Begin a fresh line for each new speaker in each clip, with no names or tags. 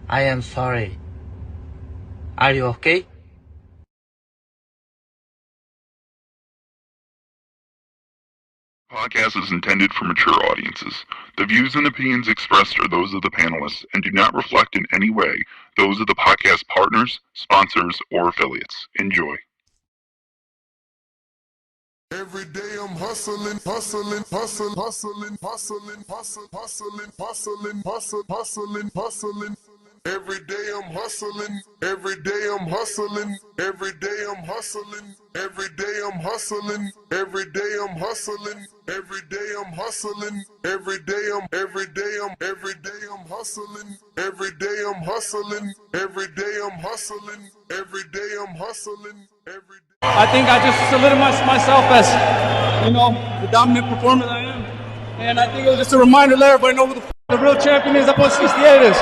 I am sorry. Are you okay?
Podcast is intended for mature audiences. The views and opinions expressed are those of the panelists and do not reflect in any way those of the podcast partners, sponsors, or affiliates. Enjoy.
Every day I'm hustling, hustling, hustling, hustling, hustling, hustling, hustling, hustling, hustling, hustling, hustling. Every day I'm hustling, every day I'm hustling, every day I'm hustling, every day I'm hustling, every day I'm hustling, every day I'm hustling, every day I'm every day I'm every day I'm hustling, every day I'm hustling, every day I'm hustling, every day I'm hustling, every day.
I think I just solidified myself as, the dominant performer that I am. And I think it was just a reminder to let everybody know who the real champion is. That's what 68 is.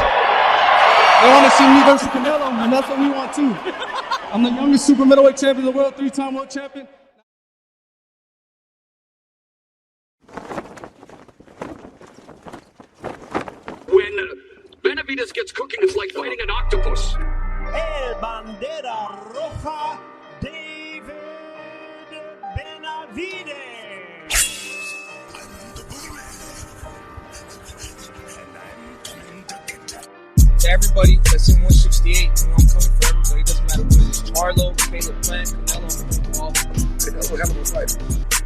They want to see me versus Canelo, and that's what we want too. I'm the youngest super middleweight champion of the world, 3-time world champion.
When Benavidez gets cooking, it's like fighting an octopus.
El Bandera Roja, David Benavidez.
To everybody that's in 168, I'm coming for everybody. It doesn't matter what it is. Charlo, Caleb Plant, Canelo, all.
Canelo hell of a fighter.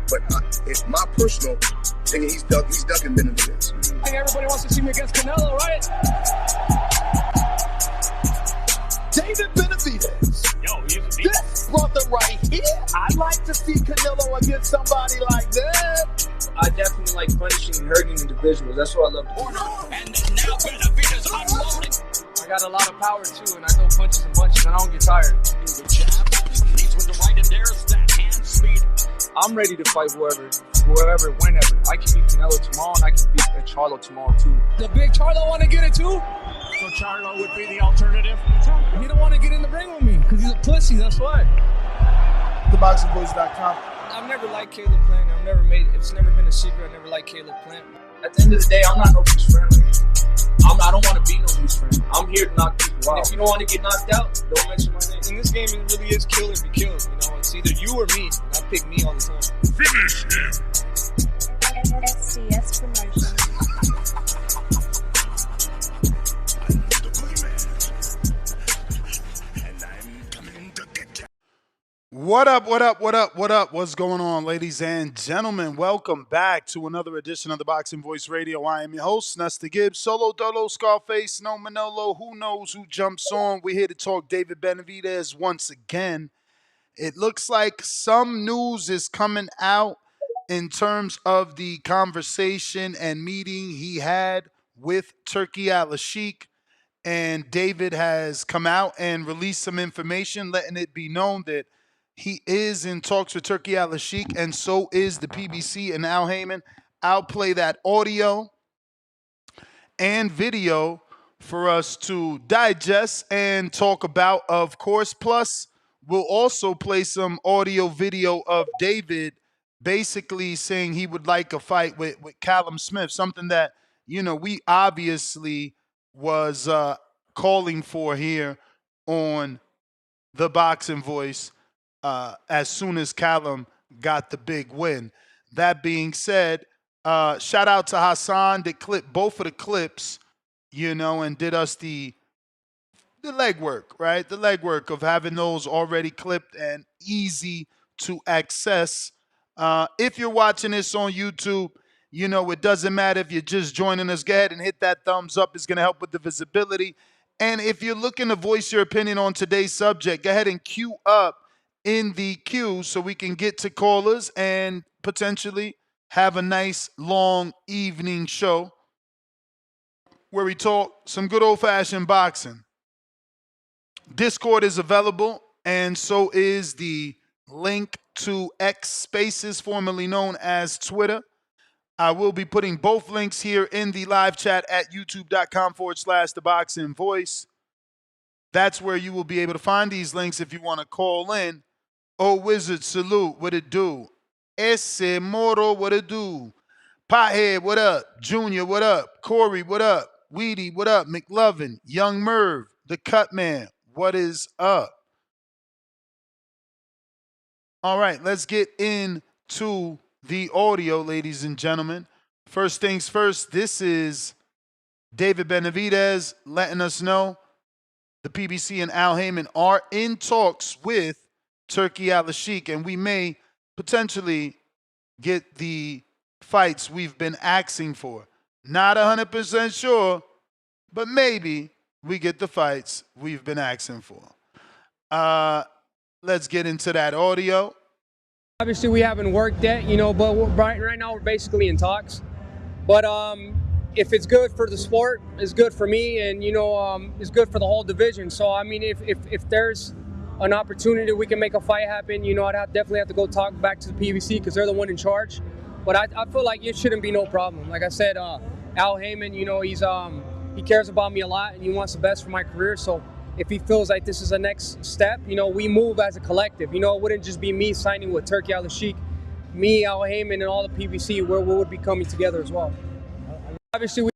But it's my personal opinion, he's ducking Benavidez.
I think everybody wants to see me against Canelo, right?
David Benavidez.
Yo,
This brother right here, I'd like to see Canelo against somebody like that.
I definitely like punishing and hurting individuals. That's what I love to do.
And now Benavidez unloading.
I got a lot of power too, and I throw punches and bunches, and I don't get tired.
The jab, leads with the right, and there's that hand speed.
I'm ready to fight whoever, whenever. I can beat Canelo tomorrow, and I can beat Charlo tomorrow too. The big Charlo want to get it too?
So Charlo would be the alternative.
He don't want to get in the ring with me because he's a pussy. That's why.
TheBoxingVoice.com.
I've never liked Caleb Plant. It's never been a secret. I never liked Caleb Plant. At the end of the day, I'm not nobody's friend. I don't want to be nobody's friend. I'm here to knock people out. And if you don't want to get knocked out, don't mention my name. In this game, it really is kill or be killed. It's either you or me. And I pick me all the time.
Finish him.
SCS Promotion.
What up, what up, what up, what up? What's going on, ladies and gentlemen? Welcome back to another edition of the Boxing Voice Radio. I am your host, Nesta Gibbs. Solo Dolo, Scarface, no Manolo. Who knows who jumps on? We're here to talk David Benavidez once again. It looks like some news is coming out in terms of the conversation and meeting he had with Turki Alalshikh. And David has come out and released some information letting it be known that he is in talks with Turki Alalshikh, and so is the PBC and Al Haymon. I'll play that audio and video for us to digest and talk about, of course. Plus, we'll also play some audio video of David basically saying he would like a fight with Callum Smith, something that, we obviously was calling for here on the Boxing Voice. As soon as Callum got the big win. That being said, shout out to Hassan that clipped both of the clips, and did us the legwork, right? The legwork of having those already clipped and easy to access. If you're watching this on YouTube, it doesn't matter if you're just joining us. Go ahead and hit that thumbs up. It's going to help with the visibility. And if you're looking to voice your opinion on today's subject, go ahead and queue up in the queue so we can get to callers and potentially have a nice long evening show where we talk some good old-fashioned boxing. Discord is available, and so is the link to X Spaces, formerly known as Twitter. I will be putting both links here in the live chat at youtube.com/The Boxing Voice. That's where you will be able to find these links if you want to call in. Oh, Wizard, salute. What it do? Ese Moro, what it do? Pothead, what up? Junior, what up? Corey, what up? Weedy, what up? McLovin, Young Merv, The Cut Man, what is up? All right, let's get into the audio, ladies and gentlemen. First things first, this is David Benavidez letting us know the PBC and Al Haymon are in talks with Turki Alalshikh, and we may potentially get the fights we've been asking for. Not 100% sure, but maybe we get the fights we've been asking for. Let's get into that audio.
Obviously, we haven't worked yet, but right now we're basically in talks. But if it's good for the sport, it's good for me, and it's good for the whole division. So I mean, if there's an opportunity we can make a fight happen, I'd definitely have to go talk back to the PBC because they're the one in charge. But I feel like it shouldn't be no problem. Like I said, Al Haymon, he cares about me a lot and he wants the best for my career. So if he feels like this is the next step, we move as a collective. It wouldn't just be me signing with Turki Alalshikh, me, Al Haymon, and all the PBC, where we would be coming together as well. Obviously,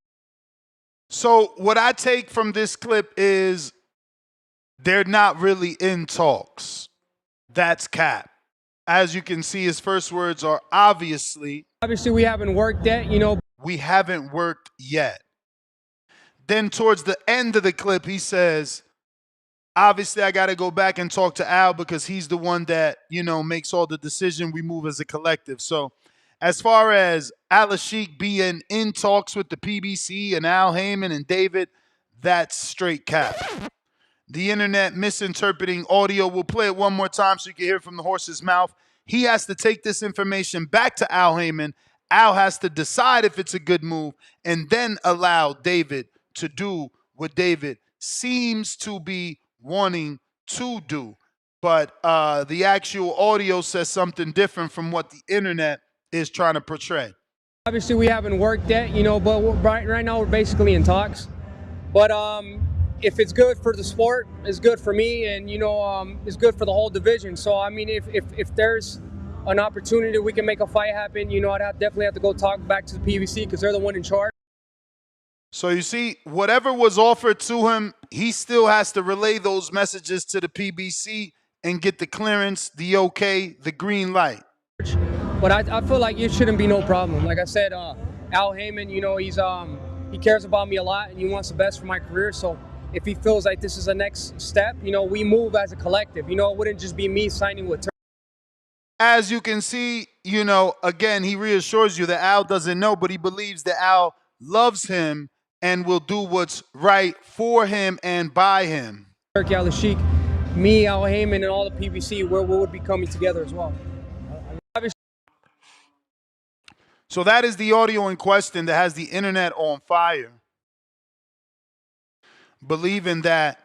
So what I take from this clip is they're not really in talks. That's cap. As you can see, his first words are obviously
we haven't worked yet,
we haven't worked yet. Then towards the end of the clip, he says, obviously, I got to go back and talk to Al because he's the one that, makes all the decision. We move as a collective. So as far as Alalshikh being in talks with the PBC and Al Haymon and David, that's straight cap. The internet misinterpreting audio. We'll play it one more time so you can hear it from the horse's mouth. He has to take this information back to Al Haymon. Al has to decide if it's a good move and then allow David to do what David seems to be wanting to do. But the actual audio says something different from what the internet is trying to portray.
Obviously, we haven't worked yet, but right now we're basically in talks. But if it's good for the sport, it's good for me, and it's good for the whole division. So I mean, if there's an opportunity we can make a fight happen, I'd definitely have to go talk back to the PBC because they're the one in charge.
So you see, whatever was offered to him, he still has to relay those messages to the PBC and get the clearance, the okay, the green light.
But I feel like it shouldn't be no problem. Like I said, Al Haymon, he cares about me a lot and he wants the best for my career. So if he feels like this is the next step, we move as a collective. It wouldn't just be me signing with Turki.
As you can see, again, he reassures you that Al doesn't know, but he believes that Al loves him and will do what's right for him and by him.
Turki Alalshikh, me, Al Haymon, and all the PBC, where we would be coming together as well.
So that is the audio in question that has the internet on fire, believing that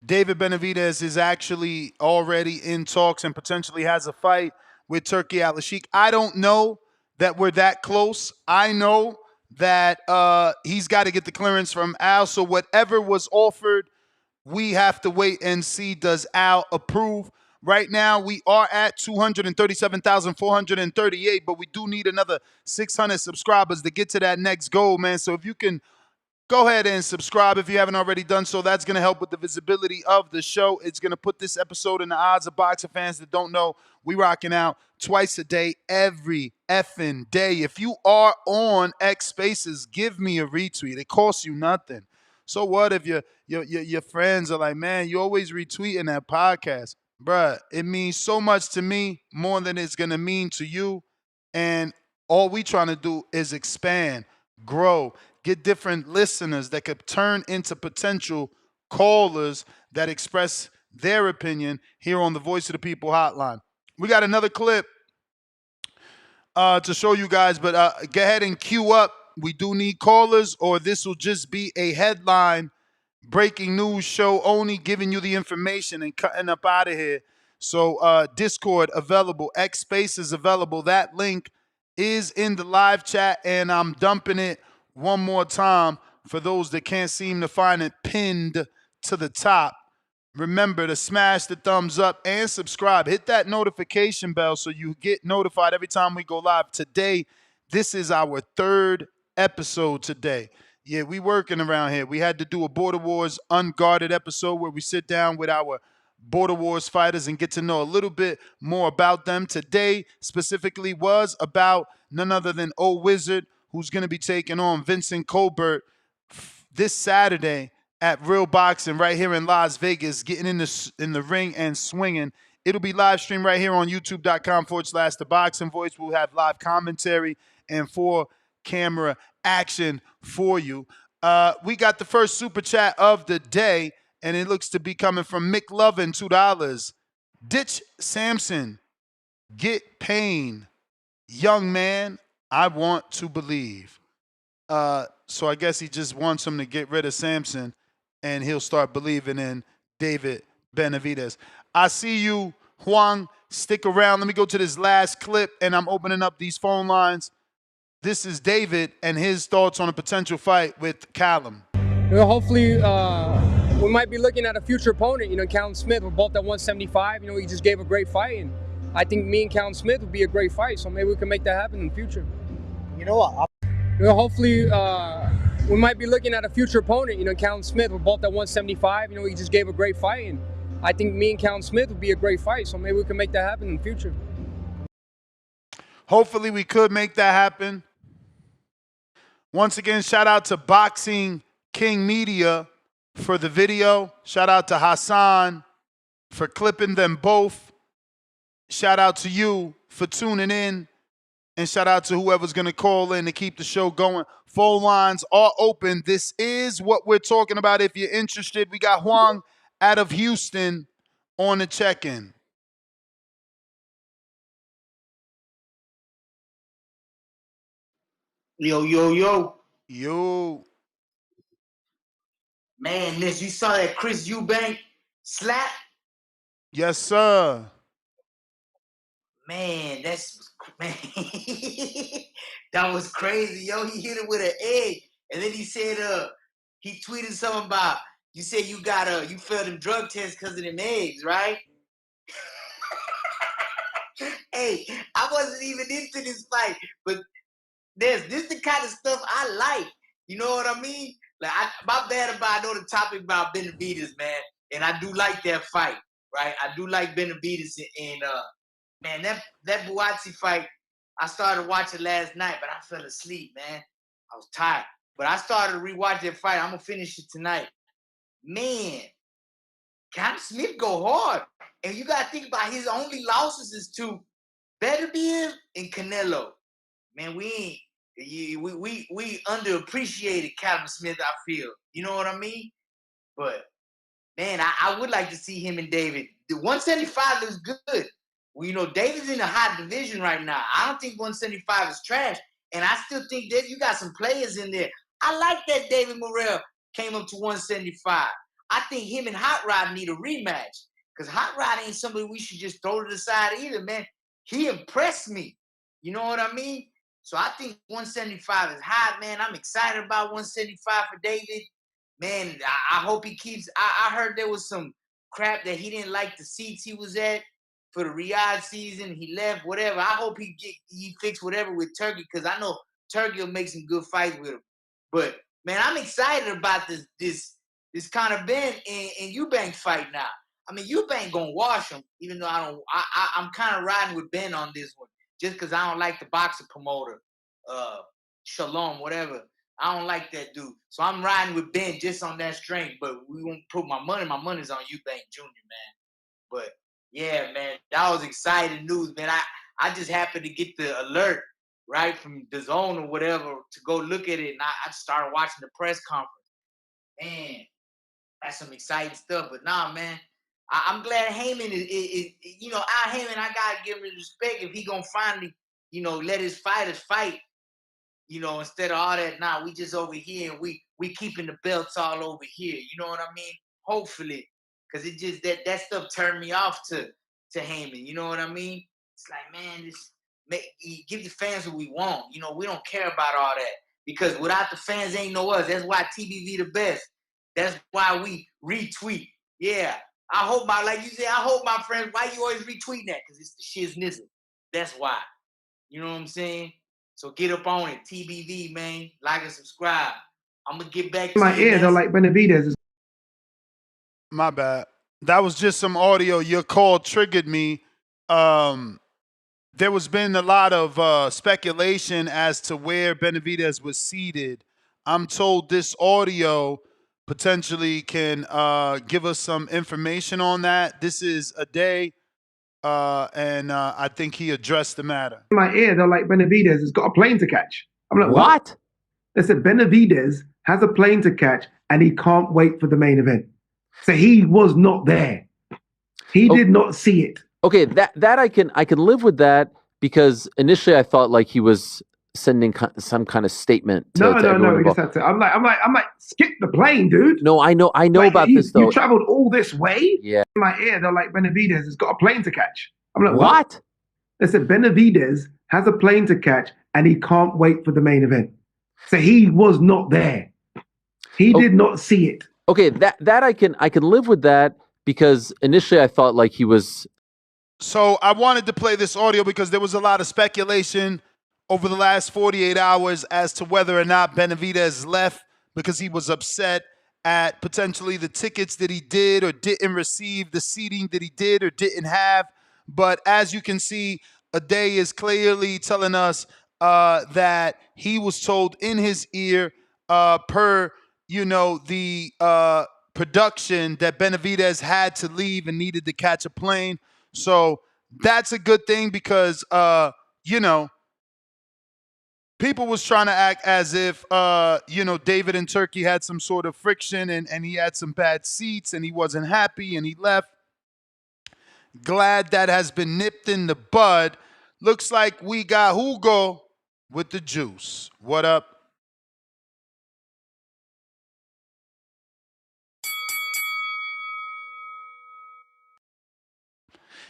David Benavidez is actually already in talks and potentially has a fight with Turki Alalshikh. I don't know that we're that close. I know that he's got to get the clearance from Al. So whatever was offered, we have to wait and see, does Al approve? Right now, we are at 237,438, but we do need another 600 subscribers to get to that next goal, man. So if you can go ahead and subscribe if you haven't already done so, that's going to help with the visibility of the show. It's going to put this episode in the odds of boxing fans that don't know. We rocking out twice a day, every effing day. If you are on X Spaces, give me a retweet. It costs you nothing. So what if your friends are like, man, you always retweeting that podcast? Bruh, it means so much to me, more than it's going to mean to you. And all we trying to do is expand, grow, get different listeners that could turn into potential callers that express their opinion here on the Voice of the People hotline. We got another clip to show you guys, but go ahead and queue up. We do need callers, or this will just be a headline breaking news show only, giving you the information and cutting up out of here. So Discord available, X Spaces available. That link is in the live chat, and I'm dumping it one more time for those that can't seem to find it pinned to the top. Remember to smash the thumbs up and subscribe. Hit that notification bell so you get notified every time we go live. Today, this is our third episode today. Yeah, we working around here. We had to do a Border Wars Unguarded episode where we sit down with our Border Wars fighters and get to know a little bit more about them. Today specifically was about none other than Old Wizard, who's going to be taking on Vincent Colbert this Saturday at Real Boxing right here in Las Vegas, getting in the ring and swinging. It'll be live streamed right here on youtube.com/The Boxing Voice. We'll have live commentary and 4-camera action for you. We got the first super chat of the day, and it looks to be coming from Mick Lovin, $2. Ditch Samson, get pain. Young man, I want to believe. So I guess he just wants him to get rid of Samson, and he'll start believing in David Benavidez. I see you, Juan. Stick around. Let me go to this last clip, and I'm opening up these phone lines. This is David and his thoughts on a potential fight with Callum.
Hopefully, we might be looking at a future opponent. Callum Smith, we're both at 175. He just gave a great fight, and I think me and Callum Smith would be a great fight. So maybe we can make that happen in the future.
You know what?
Hopefully, we might be looking at a future opponent. Callum Smith, we're both at 175. He just gave a great fight, and I think me and Callum Smith would be a great fight. So maybe we can make that happen in the future.
Hopefully, we could make that happen. Once again, shout out to Boxing King Media for the video. Shout out to Hassan for clipping them both. Shout out to you for tuning in. And shout out to whoever's going to call in to keep the show going. Phone lines are open. This is what we're talking about. If you're interested, we got Juan out of Houston on the check-in.
Yo, yo, yo.
Yo.
Man, you saw that Chris Eubank slap?
Yes, sir.
Man, that was crazy, yo. He hit it with an egg. And then he said, he tweeted something about, you said you failed them drug tests because of them eggs, right? Hey, I wasn't even into this fight, but this the kind of stuff I like. You know what I mean? Like, my bad about, I know the topic about Benavidez, man, and I do like that fight, right? I do like Benavidez, and man, that Buatsi fight, I started watching last night, but I fell asleep, man. I was tired. But I started to rewatch that fight. I'm going to finish it tonight. Man, Callum Smith go hard. And you got to think about his only losses is to Beterbiev and Canelo. Man, we underappreciated Callum Smith, I feel. You know what I mean? But, man, I would like to see him and David. The 175 looks good. Well, David's in a hot division right now. I don't think 175 is trash. And I still think that you got some players in there. I like that David Morrell came up to 175. I think him and Hot Rod need a rematch. Because Hot Rod ain't somebody we should just throw to the side either, man. He impressed me. You know what I mean? So I think 175 is hot, man. I'm excited about 175 for David. Man, I hope he keeps – I heard there was some crap that he didn't like the seats he was at for the Riyadh season. He left, whatever. I hope he fix whatever with Turkey, because I know Turkey will make some good fights with him. But, man, I'm excited about this Conor Ben and Eubank fight now. I mean, Eubank going to wash him, even though I'm kind of riding with Ben on this one, just because I don't like the boxing promoter, Shalom, whatever. I don't like that dude. So I'm riding with Ben just on that strength, but we won't put my money's on Eubank Jr., man. But, yeah, man, that was exciting news, man. I just happened to get the alert, right, from the zone or whatever to go look at it, and I started watching the press conference. Man, that's some exciting stuff. But nah, man, I'm glad Haymon is Al Haymon, I got to give him respect if he going to finally, let his fighters fight, instead of all that. Nah, we just over here and we keeping the belts all over here. You know what I mean? Hopefully. Because it just, that stuff turned me off to Haymon. You know what I mean? It's like, man, give the fans what we want. We don't care about all that. Because without the fans, ain't no us. That's why TBV the best. That's why we retweet. Yeah. I hope like you said, I hope my friends, why you always retweeting that? Because it's the shiznizm. That's why. You know what I'm saying? So get up on it. TBV, man. Like and subscribe. I'm gonna get back to
my
you.
ear, they're like Benavidez.
My bad. That was just some audio. Your call triggered me. There was been a lot of speculation as to where Benavidez was seated. I'm told this audio potentially can give us some information on that. This is a day, and I think he addressed the matter.
In my ear, they're like Benavidez has got a plane to catch. I'm like,
What?
They said Benavidez has a plane to catch and he can't wait for the main event. So he was not there. He did not see it.
Okay, that I can live with that, because initially I thought like he was sending some kind of statement to
No,
everyone
he just
involved.
had to. I'm like, skip the plane, dude.
No, I know
Like,
about this though.
You traveled all this way?
Yeah.
In my ear, they're like, Benavidez has got a plane to catch. I'm like,
What?
They said Benavidez has a plane to catch and he can't wait for the main event. So he was not there. He did not see it.
Okay, that I can live with that, because initially I thought like he was.
So I wanted to play this audio because there was a lot of speculation over the last 48 hours as to whether or not Benavidez left because he was upset at potentially the tickets that he did or didn't receive, the seating that he did or didn't have. But as you can see, Ade is clearly telling us that he was told in his ear per, the production that Benavidez had to leave and needed to catch a plane. So that's a good thing because, people was trying to act as if, David and Turki had some sort of friction and he had some bad seats and he wasn't happy and he left. Glad that has been nipped in the bud. Looks like we got Hugo with the juice. What up?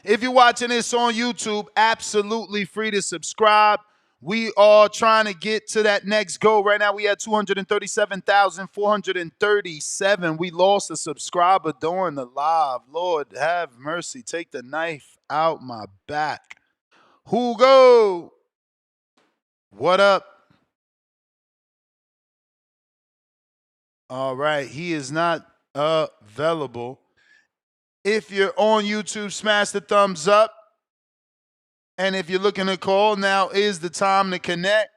If you're watching this on YouTube, absolutely free to subscribe. We are trying to get to that next goal. Right now, we had 237,437. We lost a subscriber during the live. Lord, have mercy. Take the knife out my back. Hugo, what up? All right, he is not available. If you're on YouTube, smash the thumbs up. And if you're looking to call, now is the time to connect.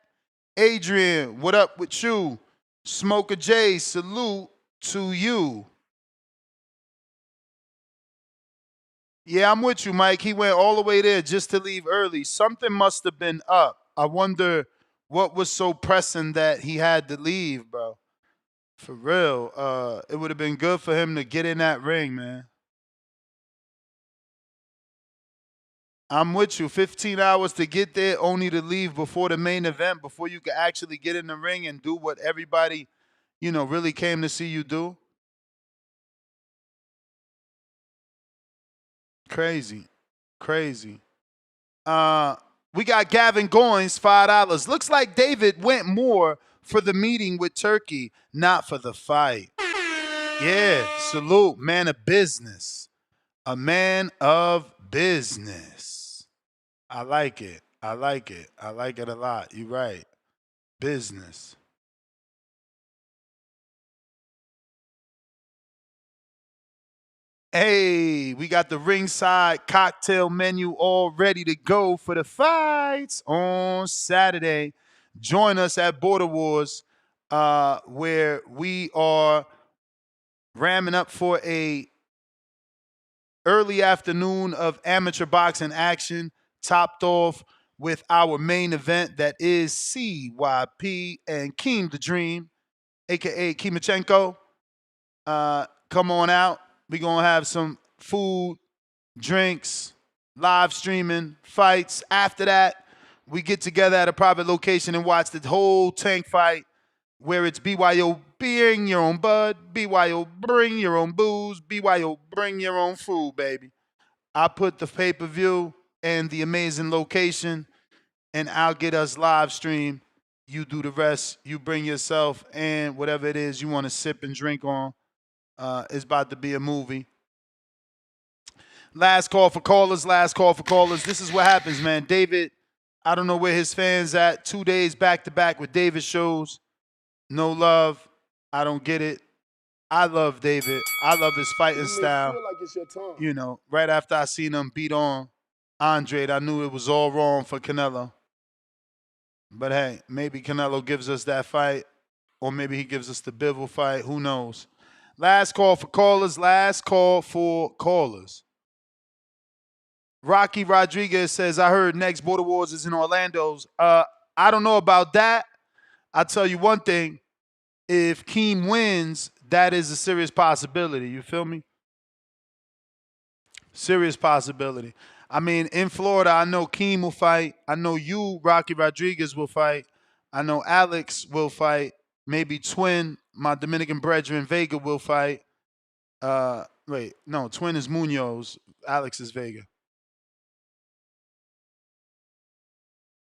Adrian, what up with you? Smoker J, salute to you. Yeah, I'm with you, Mike. He went all the way there just to leave early. Something must have been up. I wonder what was so pressing that he had to leave, bro. For real. It would have been good for him to get in that ring, man. I'm with you. 15 hours to get there, only to leave before the main event, before you can actually get in the ring and do what everybody, really came to see you do. Crazy. We got Gavin Goins, $5. Looks like David went more for the meeting with Turki, not for the fight. Yeah, salute. Man of business. A man of business. I like it. I like it a lot. You're right. Business. Hey, we got the ringside cocktail menu all ready to go for the fights on Saturday. Join us at Border Wars, where we are ramming up for a early afternoon of amateur boxing action, topped off with our main event that is CYP and Keem the Dream, a.k.a. Kimachenko. Come on out. We're going to have some food, drinks, live streaming, fights. After that, we get together at a private location and watch the whole tank fight, where it's BYO bring your own bud, BYO bring your own booze, BYO bring your own food, baby. I put the pay-per-view and the amazing location, and I'll get us live stream. You do the rest. You bring yourself and whatever it is you want to sip and drink on. It's about to be a movie. Last call for callers. This is what happens, man. David, I don't know where his fans at. 2 days back-to-back with David shows. No love. I don't get it. I love David. I love his fighting
You may
style.
feel like it's your time.
You know, right after I seen him beat on Andre, I knew it was all wrong for Canelo. But hey, maybe Canelo gives us that fight, or maybe he gives us the Bivol fight. Who knows? Last call for callers. Last call for callers. Rocky Rodriguez says, I heard next Border Wars is in Orlando's. I don't know about that. I'll tell you one thing. If Keem wins, that is a serious possibility. You feel me? Serious possibility. I mean, in Florida, I know Keem will fight. I know you, Rocky Rodriguez, will fight. I know Alex will fight. Maybe Twin, my Dominican brethren, Vega will fight. Wait, no, Twin is Munoz. Alex is Vega.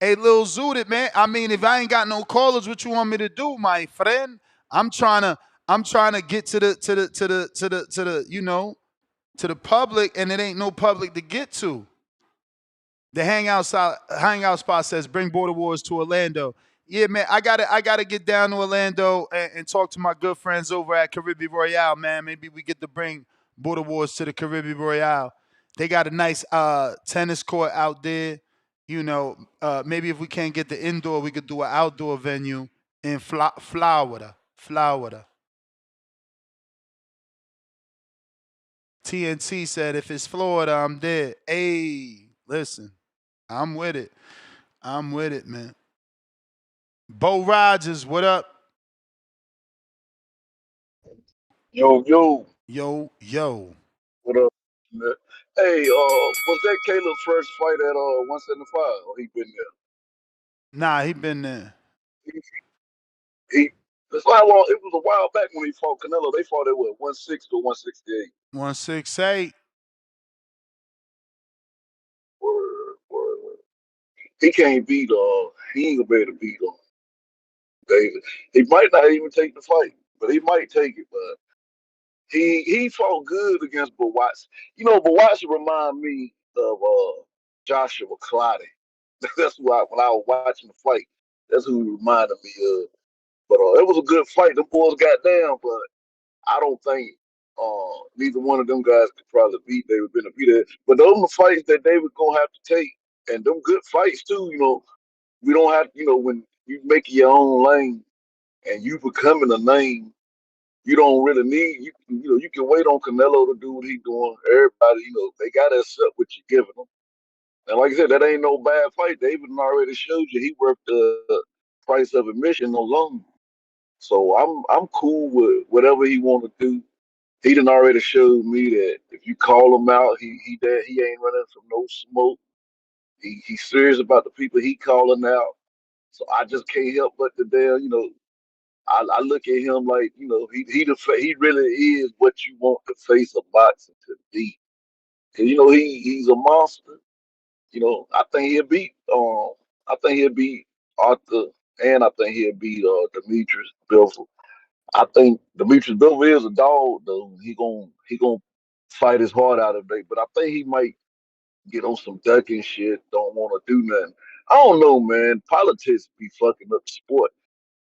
Hey, Lil Zooted, man. I mean, if I ain't got no callers, what you want me to do, my friend? I'm trying to get to the you know, to the public, and it ain't no public to get to. The hangout spot says bring Border Wars to Orlando. Yeah, man, I gotta get down to Orlando and talk to my good friends over at Caribbean Royale, man. Maybe we get to bring Border Wars to the Caribbean Royale. They got a nice tennis court out there. You know, maybe if we can't get the indoor, we could do an outdoor venue in Florida. TNT said, if it's Florida, I'm dead. Hey, listen, I'm with it. I'm with it, man. Bo Rogers, what up?
Yo. What up, man? Hey, was that Caleb's first fight at 175? Or he been there?
Nah, he been there.
He it's not long. It was a while back when he fought Canelo. They fought at what, 160 or 168?
168.
Word. He can't beat he ain't gonna be able to beat David. He might not even take the fight, but he might take it. But he fought good against Bawatsi. You know, Bawatsi remind me of Joshua Clottey. That's why when I was watching the fight, that's who he reminded me of. But it was a good fight. The boys got down, but I don't think neither one of them guys could probably beat David Benavidez. But those are the fights that David gonna have to take, and them good fights too. You know, we don't have. You know, when you make your own lane and you becoming a name, you don't really need. You know, you can wait on Canelo to do what he's doing. Everybody, you know, they gotta accept what you're giving them. And like I said, that ain't no bad fight. David already showed you he worked the price of admission alone. So I'm cool with whatever he want to do. He done already showed me that if you call him out, he ain't running from no smoke. He's serious about the people he calling out. So I just can't help but to damn, you know, I look at him like, you know, he really is what you want the face of boxing to be. Cause you know he's a monster. You know, I think he'll beat Arthur, and I think he'll beat Demetrius Bivol. I think Demetrius Bivol is a dog though. He gonna fight his heart out of it, but I think he might get on some ducking shit. Don't want to do nothing. I don't know, man. Politics be fucking up the sport.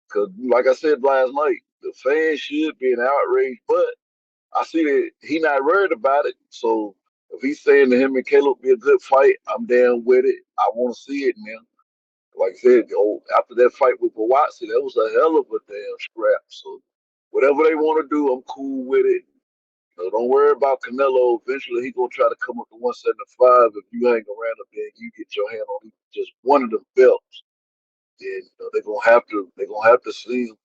Cause like I said last night, the fans should be an outrage, but I see that he not worried about it. So if he's saying to him and Caleb be a good fight, I'm down with it. I want to see it now. Like I said, after that fight with Bawatsi, that was a hell of a damn scrap. So whatever they want to do, I'm cool with it. So don't worry about Canelo. Eventually, he gonna try to come up to 175. If you hang around up there, and you get your hand on just one of them belts. Then they're gonna have to see him.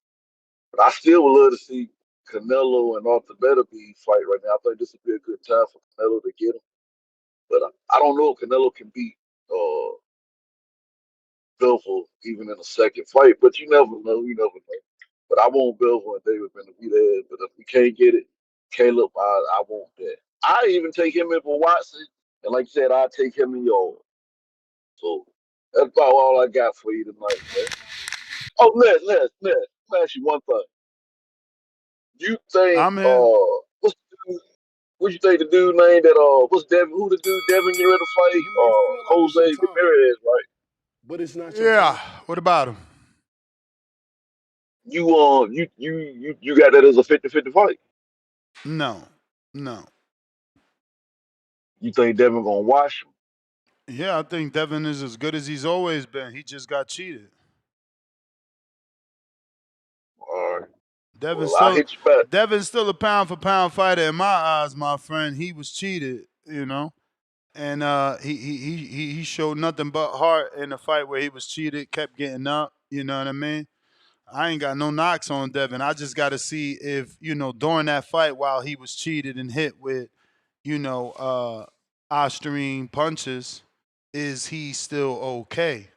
But I still would love to see Canelo and Arthur Beterbiev fight right now. I think this would be a good time for Canelo to get him. But I don't know if Canelo can beat Bivol even in a second fight. But you never know. You never know. But I want Bivol and David Benavidez. But if we can't get it, Caleb, I want that. I even take him in for Watson. And like you said, I take him in yours. So that's about all I got for you tonight, man. Oh, Les, let me ask you one thing. You think
I'm in.
what you think the dude named that what's Devin, who the dude Devin get ready to fight?
You may feel like it's
Jose
your time,
Ramirez, right?
but it's not your time.
Yeah. What about him?
you got that as a 50-50 fight.
No.
You think Devin gonna wash him?
Yeah, I think Devin is as good as he's always been. He just got cheated.
All right.
Devin's
Well, I'll
still
hit you back.
Devin's still a pound for pound fighter in my eyes, my friend. He was cheated, you know, and he showed nothing but heart in the fight where he was cheated, kept getting up. You know what I mean? I ain't got no knocks on Devin. I just got to see if during that fight while he was cheated and hit with Austrian punches, is he still okay?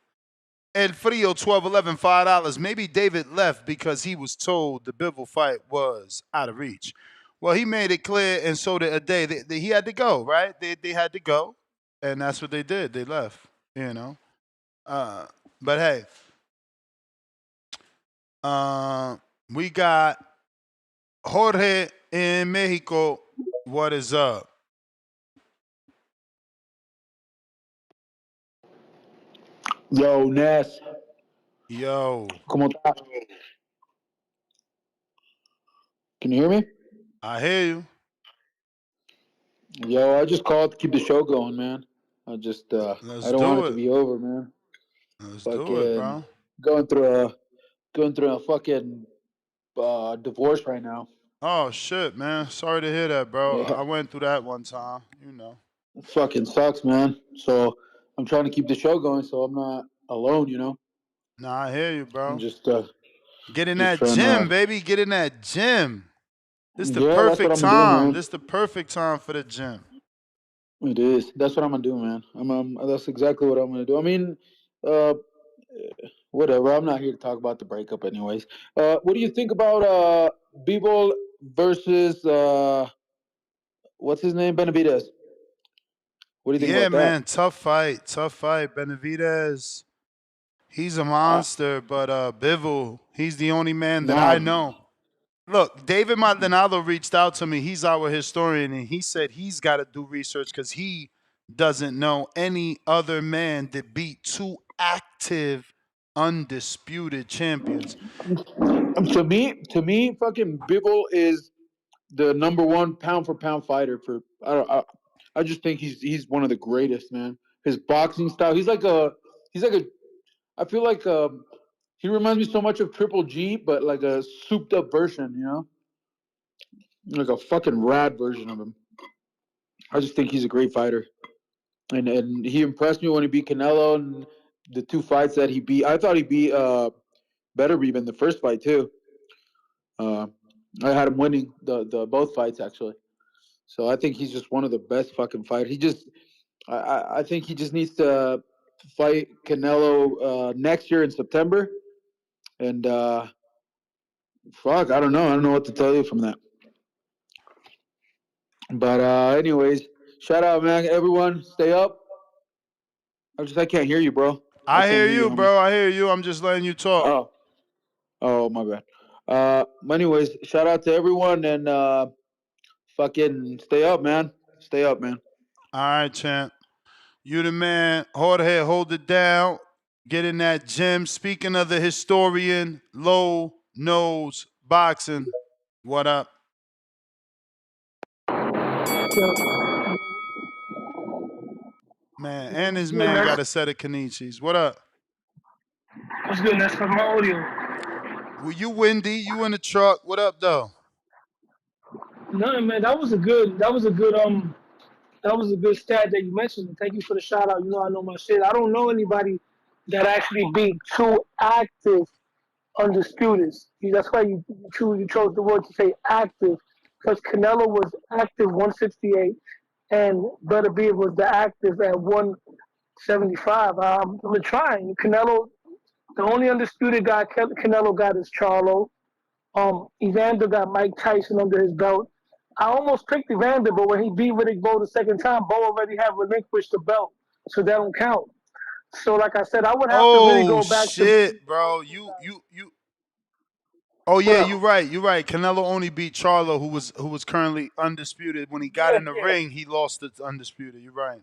And Frio 1211 $5. Maybe David left because he was told the Bivol fight was out of reach. Well, he made it clear, and so did Ade. He had to go, right? They had to go, and that's what they did. They left, But hey, we got Jorge in Mexico. What is up?
Yo, Ness.
Yo.
¿Cómo estás? Can you hear me?
I hear you.
Yo, I just called to keep the show going, man. I just, I don't want it to be over, man.
Let's do it, bro.
Going through a fucking divorce right now.
Oh shit, man. Sorry to hear that, bro.
Yeah.
I went through that one time,
It fucking sucks, man. So I'm trying to keep the show going so I'm not alone,
Nah, I hear you, bro.
I'm just
get in
just
that gym, baby. Get in that gym. This is the perfect
that's what I'm
time.
doing, man.
This is the perfect time for the gym.
It is. That's what I'm gonna do, man. That's exactly what I'm gonna do. I mean, whatever. I'm not here to talk about the breakup, anyways. What do you think about Bivol versus what's his name, Benavidez? What do you think about that?
Yeah, man. Tough fight. Benavidez, he's a monster, but Bivol, he's the only man that I know. Look, David Maldonado reached out to me. He's our historian, and he said he's got to do research because he doesn't know any other man that beat two active, undisputed champions.
To me, fucking Bivol is the number one pound for pound fighter. I just think he's one of the greatest, man. His boxing style, he's like a. I feel like he reminds me so much of Triple G, but like a souped up version, like a fucking rad version of him. I just think he's a great fighter, and he impressed me when he beat Canelo and the two fights that he beat. I thought he beat Beterbiev in the first fight too. I had him winning the both fights actually. So I think he's just one of the best fucking fighters. I think he just needs to fight Canelo next year in September, and fuck, I don't know what to tell you from that. But anyways, shout out, man. Everyone, stay up. I can't hear you, bro.
I hear you, bro. I hear you. I'm just letting you talk.
Oh, my bad. Anyways, shout out to everyone and fucking stay up, man. Stay up, man.
All right, champ. You the man. Jorge, hold it down. Get in that gym. Speaking of the historian, low nose boxing. What up? Man, and his man got a set of Kenichis. What up?
What's good? That's from my audio.
Well, you windy. You in the truck. What up, though?
No, man, that was a good stat that you mentioned. Thank you for the shout out. I know my shit. I don't know anybody that actually beat two active undisputeds. That's why you chose the word to say active, because Canelo was active 168 and Beterbiev was the active at 175. I'm trying. Canelo, the only undisputed guy Canelo got is Charlo. Evander got Mike Tyson under his belt. I almost picked Evander, but when he beat Riddick Bowe the second time, Bowe already had relinquished the belt, so that don't count. So, like I said, I would have to really go back
bro. Oh yeah, you're right. You're right. Canelo only beat Charlo, who was currently undisputed. When he got in the ring, he lost the undisputed. You're right.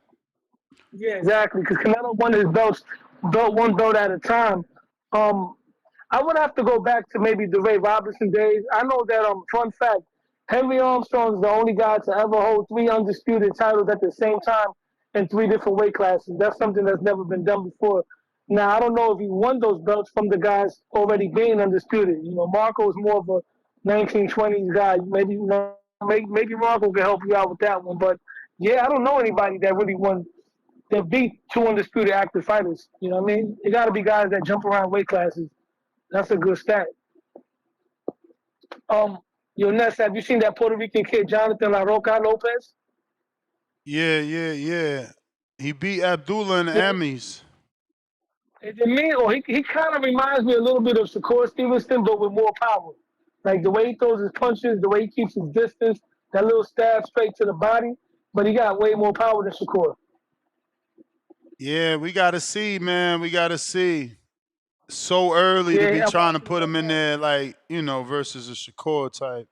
Yeah, exactly. Because Canelo won his belt one belt at a time. I I would have to go back to maybe the Ray Robinson days. I know that fun fact, Henry Armstrong is the only guy to ever hold 3 undisputed titles at the same time in 3 different weight classes. That's something that's never been done before. Now I don't know if he won those belts from the guys already being undisputed. You know, Marco is more of a 1920s guy. Maybe maybe Marco can help you out with that one. But yeah, I don't know anybody that really won that beat 2 undisputed active fighters. You know what I mean? It got to be guys that jump around weight classes. That's a good stat. Yo, Ness, have you seen that Puerto Rican kid, Jonathan La Roca Lopez?
Yeah. He beat Abdullah in the
Yeah.
Emmys.
He kind of reminds me a little bit of Shakur Stevenson, but with more power. Like the way he throws his punches, the way he keeps his distance, that little stab straight to the body. But he got way more power than Shakur.
Yeah, we got to see, man. We got to see. So early to be trying to put him in there, like, you know, versus a Shakur type.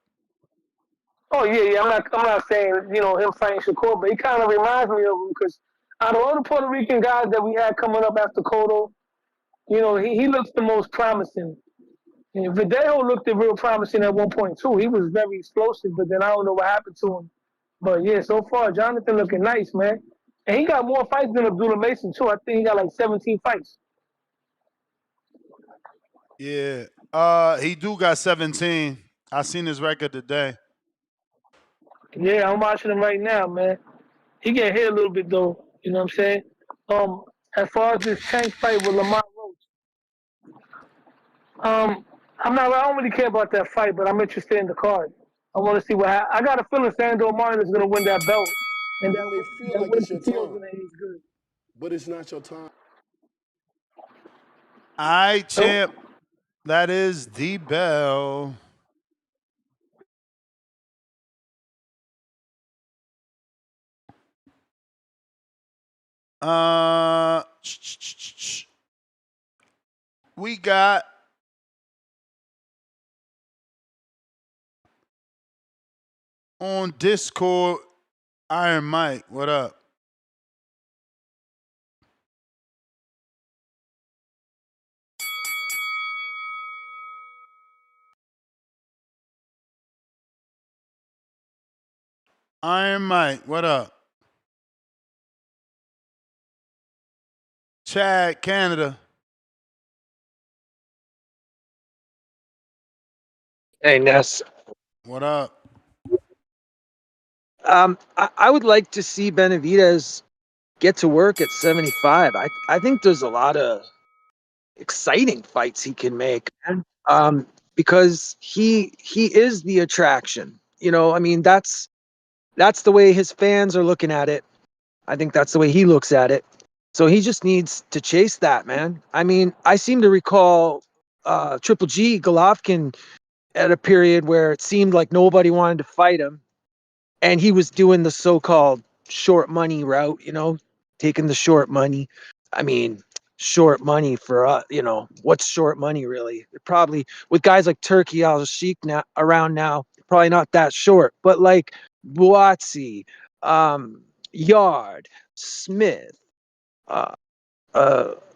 Oh yeah. I'm not saying him fighting Shakur, but he kind of reminds me of him because out of all the Puerto Rican guys that we had coming up after Cotto, he looks the most promising. And Verdejo looked real promising at one point too. He was very explosive, but then I don't know what happened to him. But yeah, so far Jonathan looking nice, man. And he got more fights than Abdullah Mason too. I think he got like 17 fights.
Yeah. He do got 17. I seen his record today.
Yeah, I'm watching him right now, man. He get hit a little bit though. You know what I'm saying? As far as this Tank fight with Lamont Roach, I don't really care about that fight, but I'm interested in the card. I want to see what happens. I got a feeling Sandor Martin is going to win that belt, and that win for Tio is going to age good.
But it's not your time.
All right, champ. That is the bell. We got on Discord, Iron Mike. What up? Iron Mike, what up? Chad, Canada.
Hey, Ness.
What up?
I would like to see Benavidez get to work at 75. I think there's a lot of exciting fights he can make, man. Because he is the attraction. I mean, that's the way his fans are looking at it. I think that's the way he looks at it. So he just needs to chase that, man. I mean, I seem to recall Triple G Golovkin at a period where it seemed like nobody wanted to fight him. And he was doing the so-called short money route, taking the short money. I mean, short money for what's short money really? Probably with guys like Turki Alalshikh now around now, probably not that short. But like Buatsi, Yard, Smith,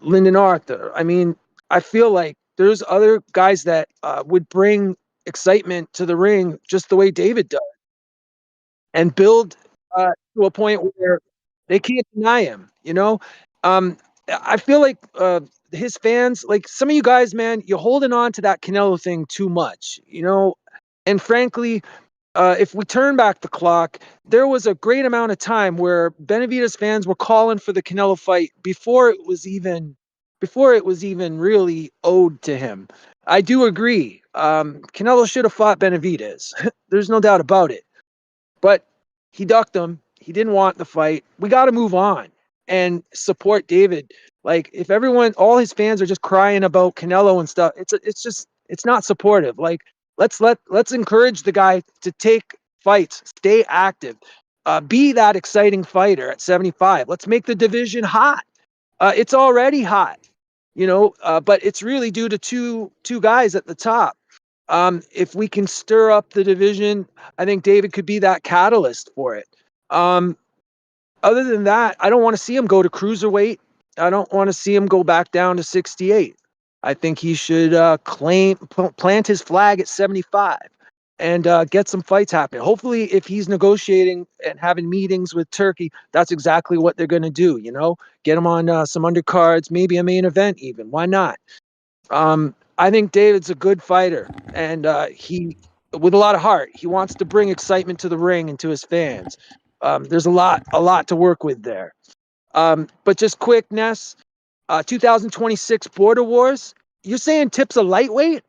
Lyndon Arthur. I mean, I feel like there's other guys that would bring excitement to the ring just the way David does. And build to a point where they can't deny him. I feel like his fans, like some of you guys, man, you're holding on to that Canelo thing too much. And frankly, if we turn back the clock, there was a great amount of time where Benavidez fans were calling for the Canelo fight before it was even really owed to him. I do agree. Canelo should have fought Benavidez. There's no doubt about it. But he ducked him. He didn't want the fight. We got to move on and support David. Like if all his fans are just crying about Canelo and stuff, it's not supportive. Like let's encourage the guy to take fights, stay active, be that exciting fighter at 75. Let's make the division hot. It's already hot, but it's really due to two guys at the top. If we can stir up the division, I think David could be that catalyst for it. Other than that, I don't want to see him go to cruiserweight. I don't want to see him go back down to 68. I think he should plant his flag at 75 and get some fights happening. Hopefully, if he's negotiating and having meetings with Turkey, that's exactly what they're going to do. Get him on some undercards, maybe a main event even. Why not? I think David's a good fighter, and he, with a lot of heart, he wants to bring excitement to the ring and to his fans. There's a lot to work with there. But just quick, Ness, 2026 Border Wars. You're saying Tip's a lightweight?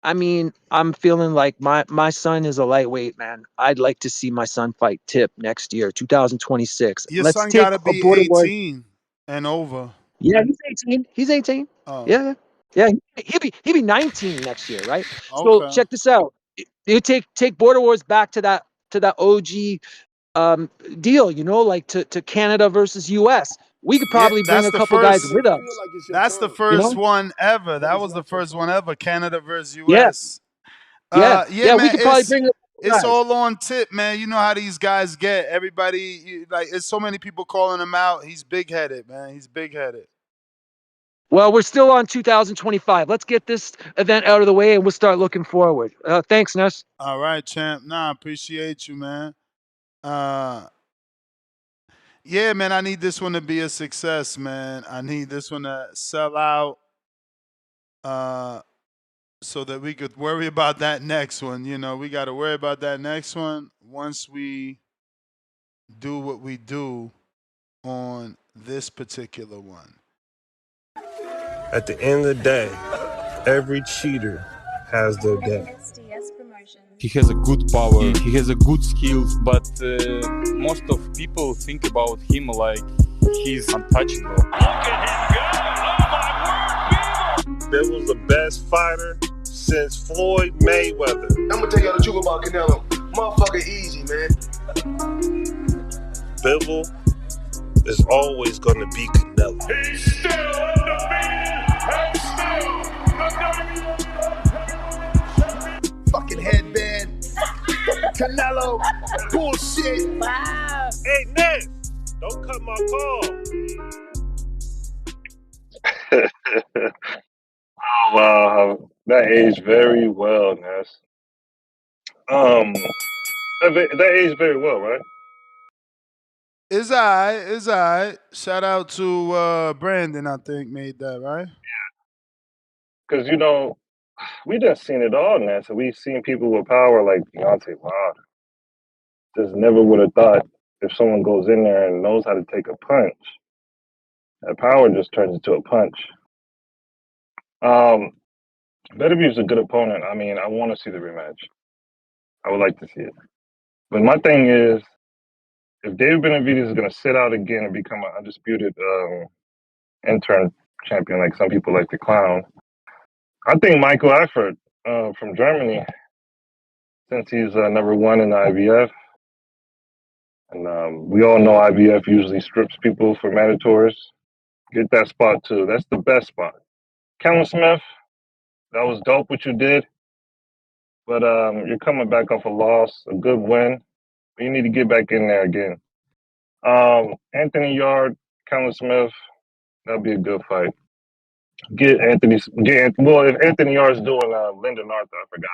I mean, I'm feeling like my son is a lightweight, man. I'd like to see my son fight Tip next year, 2026.
Your
Let's
son
take
got to
a
be
Border Wars.
18 and over.
Yeah, he's 18. He's 18.
Oh.
Yeah. He'll be 19 next year, right? So
Okay.
check this out. You take Border Wars back to that OG deal, like to Canada versus US. We could probably bring
that's
a
the
couple guys
first.
with us.
That's the first one ever. That was the first one ever. Canada versus US.
Yeah, we
Man.
could probably bring a couple
It's
guys.
all on Tip, man. You know how these guys get. Everybody it's so many people calling him out. He's big headed, man. He's big headed.
Well, we're still on 2025. Let's get this event out of the way and we'll start looking forward. Thanks, Ness.
All right, champ. Nah, I appreciate you, man. Yeah, man, I need this one to be a success, man. I need this one to sell out so that we could worry about that next one. We got to worry about that next one once we do what we do on this particular one.
At the end of the day, every cheater has their day.
He has a good power, he has a good skills, but most of people think about him like he's untouchable.
Bivol's the best fighter since Floyd Mayweather.
I'm gonna tell y'all the truth about Canelo. Motherfucker easy, man.
Bivol is always gonna be Canelo.
He's still undefeated and still
Fucking headband. Canelo. Bullshit.
Wow. Hey, Ness, don't cut my call. Oh, wow. That aged very well, Ness. That aged very well, right?
It's all right. It's all right. Shout out to Brandon, I think, made that, right?
Yeah. Because, we just seen it all, Ness. We've seen people with power like Deontay Wilder. Just never would have thought if someone goes in there and knows how to take a punch, that power just turns into a punch. Beterbiev's a good opponent. I mean, I want to see the rematch. I would like to see it. But my thing is, if David Benavidez is going to sit out again and become an undisputed interim champion, like some people like to clown, I think Michael Eifert from Germany, since he's number one in the IBF, and we all know IBF usually strips people for mandatories, get that spot too. That's the best spot. Callum Smith, that was dope what you did, but you're coming back off a loss, a good win. You need to get back in there again. Anthony Yard, Callum Smith, that'll be a good fight. Well, if Anthony Yard's doing Lyndon Arthur, I forgot.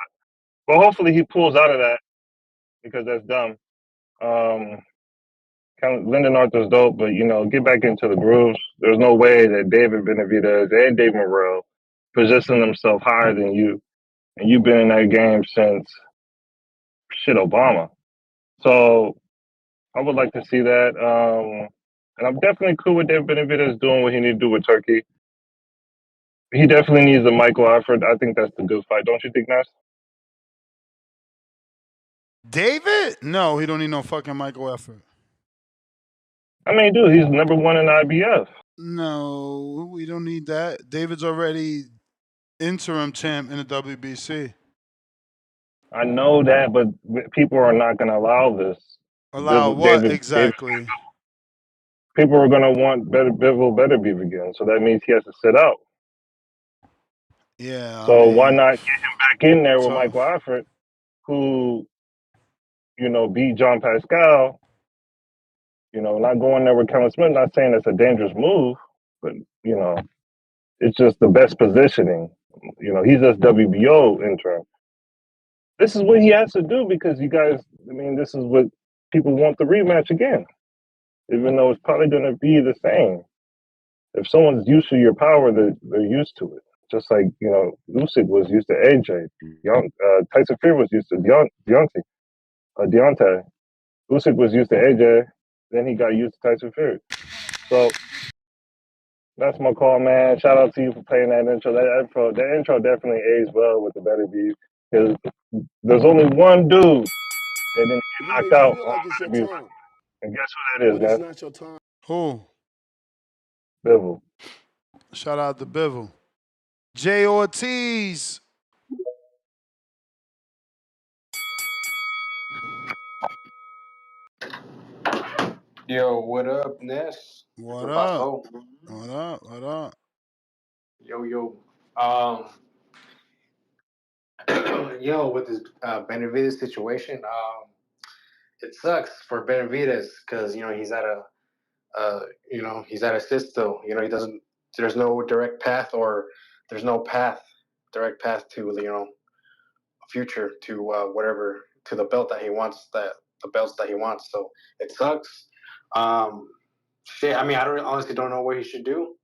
But hopefully he pulls out of that because that's dumb. Lyndon Arthur's dope, but get back into the grooves. There's no way that David Benavidez and Dave Morrell position themselves higher than you, and you've been in that game since Obama. So I would like to see that. And I'm definitely cool with David Benavidez doing what he needs to do with Turkey. He definitely needs a Michael Eifert. I think that's the good fight. Don't you think, Nas?
David? No, he don't need no fucking Michael Eifert.
I mean, dude, he's number one in IBF.
No, we don't need that. David's already interim champ in the WBC.
I know that, but people are not going to allow this.
Allow what exactly?
People are going to want Bivol Beterbiev again, so that means he has to sit out.
Yeah.
So why not get him back in there with Michael Eifert, who, beat John Pascal? Not going there with Kevin Smith. Not saying that's a dangerous move, but It's just the best positioning. You know, he's just WBO interim. This is what he has to do because you guys, I mean, this is what people want the rematch again, even though it's probably going to be the same. If someone's used to your power, they're used to it. Just like, you know, Usyk was used to AJ. Tyson Fury was used to Deontay. Usyk was used to AJ. Then he got used to Tyson Fury. So that's my call, man. Shout out to you for playing that intro. That intro definitely aged well with the Beterbiev. Because there's only one dude that didn't
You
get
may
knocked out
feel
on
like it's your
Benavidez.
time,
And guess who that is,
but it's
man?
not your time.
Who?
Bivol.
Shout out to Bivol. Jay Ortiz.
Yo, what up, Ness?
What
The
up?
Paso.
What up? What up?
Yo. Yo, with this Benavidez situation, it sucks for Benavidez because he's at he's at a system. He doesn't. There's no direct path, or there's no direct path to future to whatever to the belt that he wants, the belts that he wants. So it sucks. Shit. I mean, honestly don't know what he should do.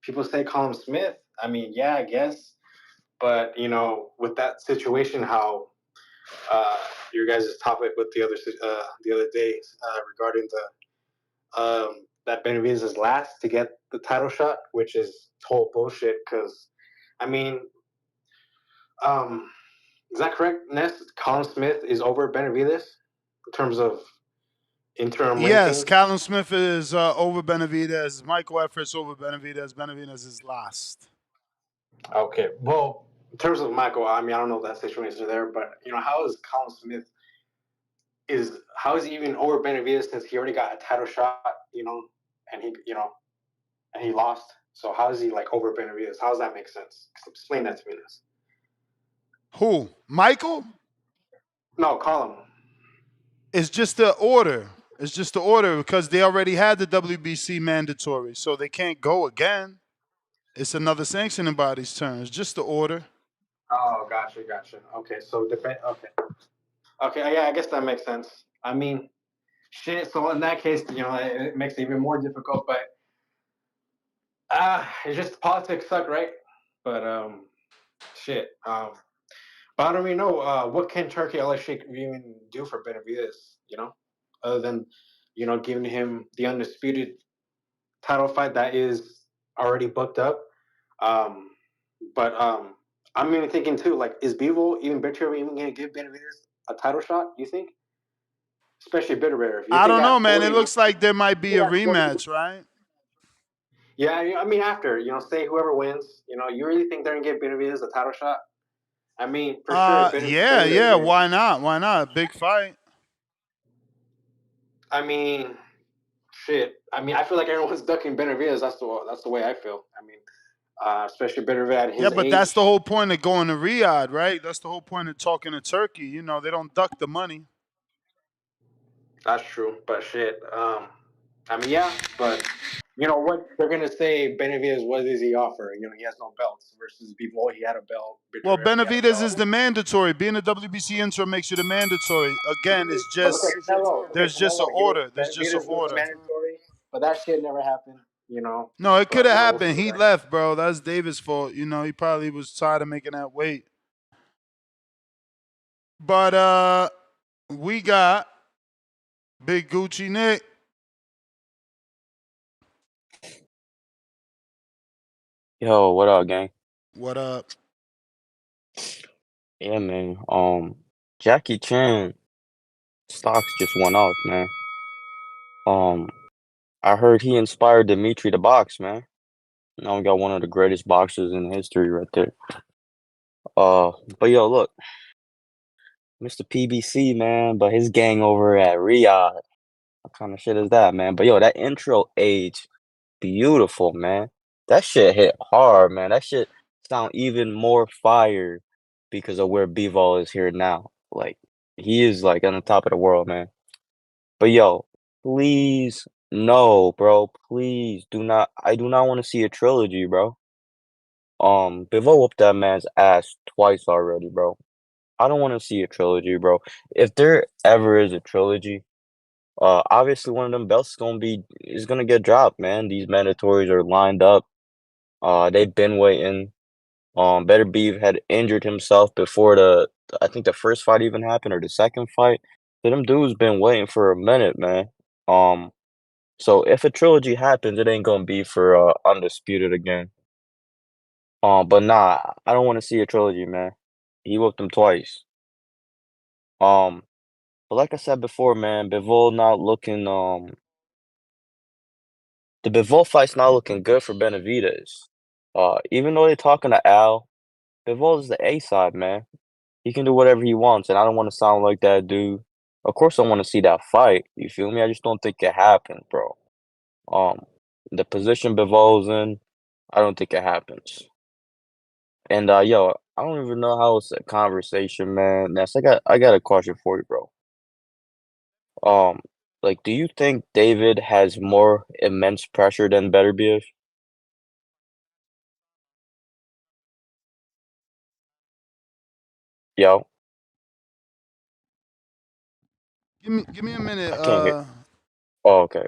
People say call him Smith. I mean, yeah, I guess. But with that situation, how your guys' topic with the other day regarding the that Benavidez is last to get the title shot, which is total bullshit. Because I mean, is that correct, Ness? Colin Smith is over Benavidez in terms of interim
Yes,
rankings.
Callum Smith is over Benavidez. Michael Effort's over Benavidez. Benavidez is last.
Okay, well, in terms of Michael, I mean, I don't know if that situation is there, but how is Colin Smith how is he even over Benavidez since he already got a title shot, and he lost. So how is he like over Benavidez? How does that make sense? Explain that to me, Ness.
Who? Michael?
No, Colin.
It's just the order. It's just the order because they already had the WBC mandatory, so they can't go again. It's another sanctioning body's turn. It's just the order.
Oh, gotcha. Okay, so Okay, yeah, I guess that makes sense. I mean, shit. So in that case, it makes it even more difficult. But it's just politics suck, right? But shit. But I don't really know what can Turki Alalshikh even do for Benavidez, other than giving him the undisputed title fight that is already booked up. But I'm even thinking too, like, is Bivol even Beterbiev even going to give Benavidez a title shot? You think? Especially Beterbiev. You
I
think
don't know,
at
man.
40?
It looks like there might be a
At 40?
rematch, right?
Yeah, I mean, after say whoever wins, you really think they're going to give Benavidez a title shot? I mean, for sure.
Yeah. Why not? Why not? Big fight.
I mean, shit. I mean, I feel like everyone's ducking Benavidez. That's the way I feel. I mean, especially Benavidez at
Yeah,
his
but
age.
that's the whole point of going to Riyadh, right? That's the whole point of talking to Turkey. They don't duck the money.
That's true, but shit. I mean, yeah, but what they're gonna say, Benavidez, what does he offer? He has no belts versus Bivol. He had a belt.
Well,
Beterbiev, he had a
Benavidez
belt.
is the mandatory. Being a WBC intro makes you the mandatory. Again, it's
But look
just
at Canelo.
there's just an order. There's just an
Benavidez was
order.
mandatory, but that shit never happened.
No, it could
But
have
we'll
happened.
see,
He
right?
left, bro. That's Davis' fault. He probably was tired of making that weight. But we got Big Gucci Nick.
Yo, what up, gang?
What up?
Yeah, man. Jackie Chan stocks just went off, man. Um, I heard he inspired Dimitri to box, man. Now we got one of the greatest boxers in history right there. But yo, look, Mr. PBC, man, but his gang over at Riyadh. What kind of shit is that, man? But yo, that intro age, beautiful, man. That shit hit hard, man. That shit sound even more fire because of where Bivol is here now. Like, he is like on the top of the world, man. But yo, please, no, bro. Please do not. I do not want to see a trilogy, bro. Bivol whooped that man's ass twice already, bro. I don't want to see a trilogy, bro. If there ever is a trilogy, obviously one of them belts is gonna get dropped, man. These mandatories are lined up. They've been waiting. Beterbiev had injured himself before I think the first fight even happened or the second fight. So them dudes been waiting for a minute, man. Um, so if a trilogy happens, it ain't gonna be for Undisputed again. But nah, I don't want to see a trilogy, man. He whooped him twice. Um, but like I said before, man, Bivol not looking the Bivol fight's not looking good for Benavidez. Even though they're talking to Al, Bivol is the A side, man. He can do whatever he wants, and I don't want to sound like that dude. Of course, I want to see that fight. You feel me? I just don't think it happens, bro. Um, the position Bivol's in, I don't think it happens. And yo, I don't even know how it's a conversation, man. Ness, I got a question for you, bro. Um, like, do you think David has more immense pressure than Beterbiev? Yo,
Give me a minute.
I can't hear. Oh, okay.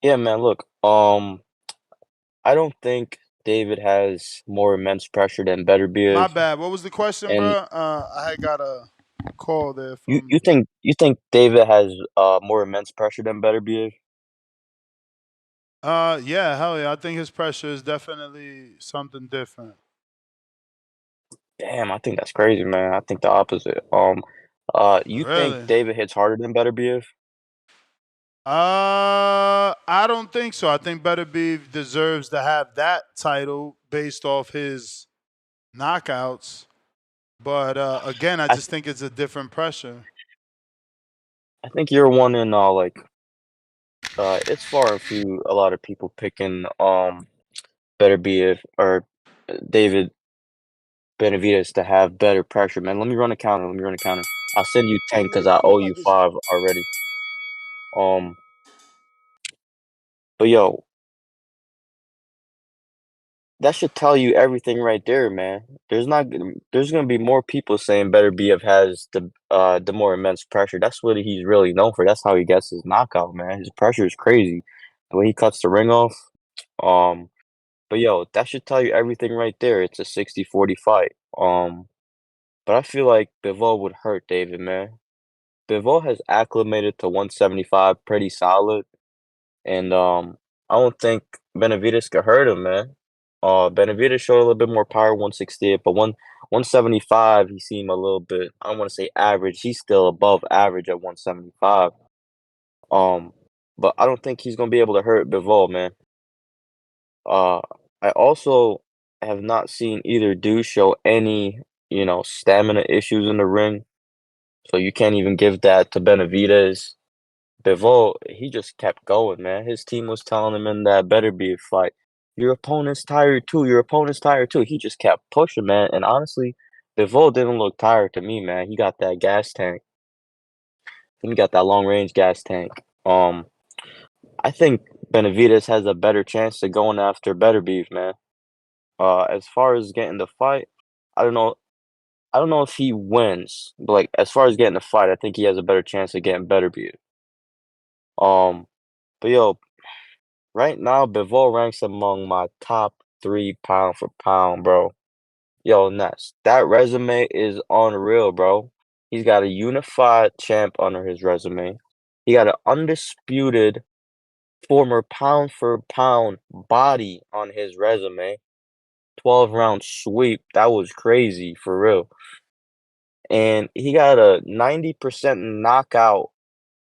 Yeah, man. Look, I don't think David has more immense pressure than
My
Beterbiev,
bad. What was the question,
and
bro? I had got a call there
you
from.
you think you think David has more immense pressure than Beterbiev?
Yeah, hell yeah. I think his pressure is definitely something different.
Damn, I think that's crazy, man. I think the opposite. You think
Really?
David hits harder than Beterbiev?
I don't think so. I think Beterbiev deserves to have that title based off his knockouts. But again, I
I
just think it's a different pressure.
I think you're one in like it's far and few a lot of people picking Beterbiev or David Benavidez to have better pressure, man. Let me run a counter. Let me run a counter. I'll send you 10 because I owe you 5 already. Um, but yo, that should tell you everything right there, man. There's gonna be more people saying Beterbiev has the more immense pressure. That's what he's really known for. That's how he gets his knockout, man. His pressure is crazy. The way he cuts the ring off. Um, but yo, that should tell you everything right there. It's a 60-40 fight. But I feel like Bivol would hurt David, man. Bivol has acclimated to 175 pretty solid, and I don't think Benavidez could hurt him, man. Benavidez showed a little bit more power, 168, but 175, he seemed a little bit. I don't want to say average. He's still above average at 175. Um, but I don't think he's gonna be able to hurt Bivol, man. Uh, I also have not seen either dude show any, stamina issues in the ring. So you can't even give that to Benavidez. Bivol, he just kept going, man. His team was telling him in that Beterbiev fight, your opponent's tired too, your opponent's tired too. He just kept pushing, man. And honestly, Bivol didn't look tired to me, man. He got that gas tank. He got that long range gas tank. I think Benavidez has a better chance of going after Beterbiev, man. As far as getting the fight, I don't know. I don't know if he wins, but like as far as getting the fight, I think he has a better chance of getting Beterbiev. Um, but yo, right now, Bivol ranks among my top 3 pound for pound, bro. Yo, Ness, that resume is unreal, bro. He's got a unified champ under his resume. He got an undisputed former pound for pound body on his resume. 12-round sweep. That was crazy, for real. And he got a 90% knockout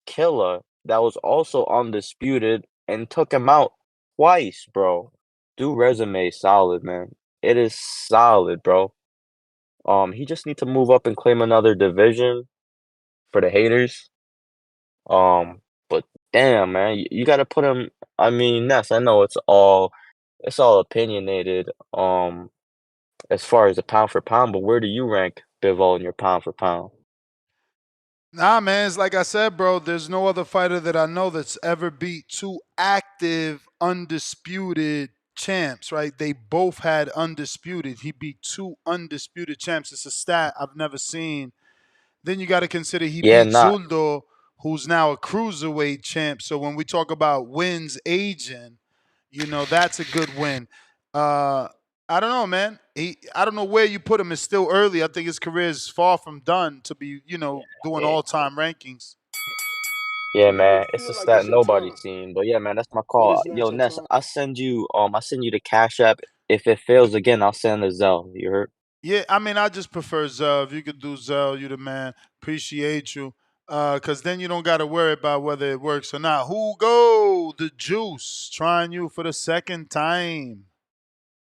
killer that was also undisputed and took him out twice, bro. Dude resume is solid, man. It is solid, bro. He just need to move up and claim another division for the haters. But damn, man, you got to put him. I mean, Ness, I know it's all opinionated. As far as the pound for pound, but where do you rank Bivol in your pound for pound?
Nah, man, it's like I said, bro, there's no other fighter that I know that's ever beat two active, undisputed champs, right? They both had undisputed. He beat 2 undisputed champs. It's a stat I've never seen. Then you got to consider he
Yeah,
beat
nah.
Zuldo, who's now a cruiserweight champ. So when we talk about wins aging, that's a good win. I don't know, man. I don't know where you put him. It's still early. I think his career is far from done to be, doing
Yeah,
all-time rankings.
yeah,
Bro,
man.
it
It's
feel
a
like
stat
it's your
nobody's
time,
seen. But yeah, man, that's my
but
call.
it's not
Yo,
your
Ness,
time.
I send you the Cash App. If it fails again, I'll send the Zelle. You heard?
Yeah, I mean, I just prefer Zell. If you could do Zell, you the man. Appreciate you. Cause then you don't got to worry about whether it works or not. Who go? The Juice trying you for the second time.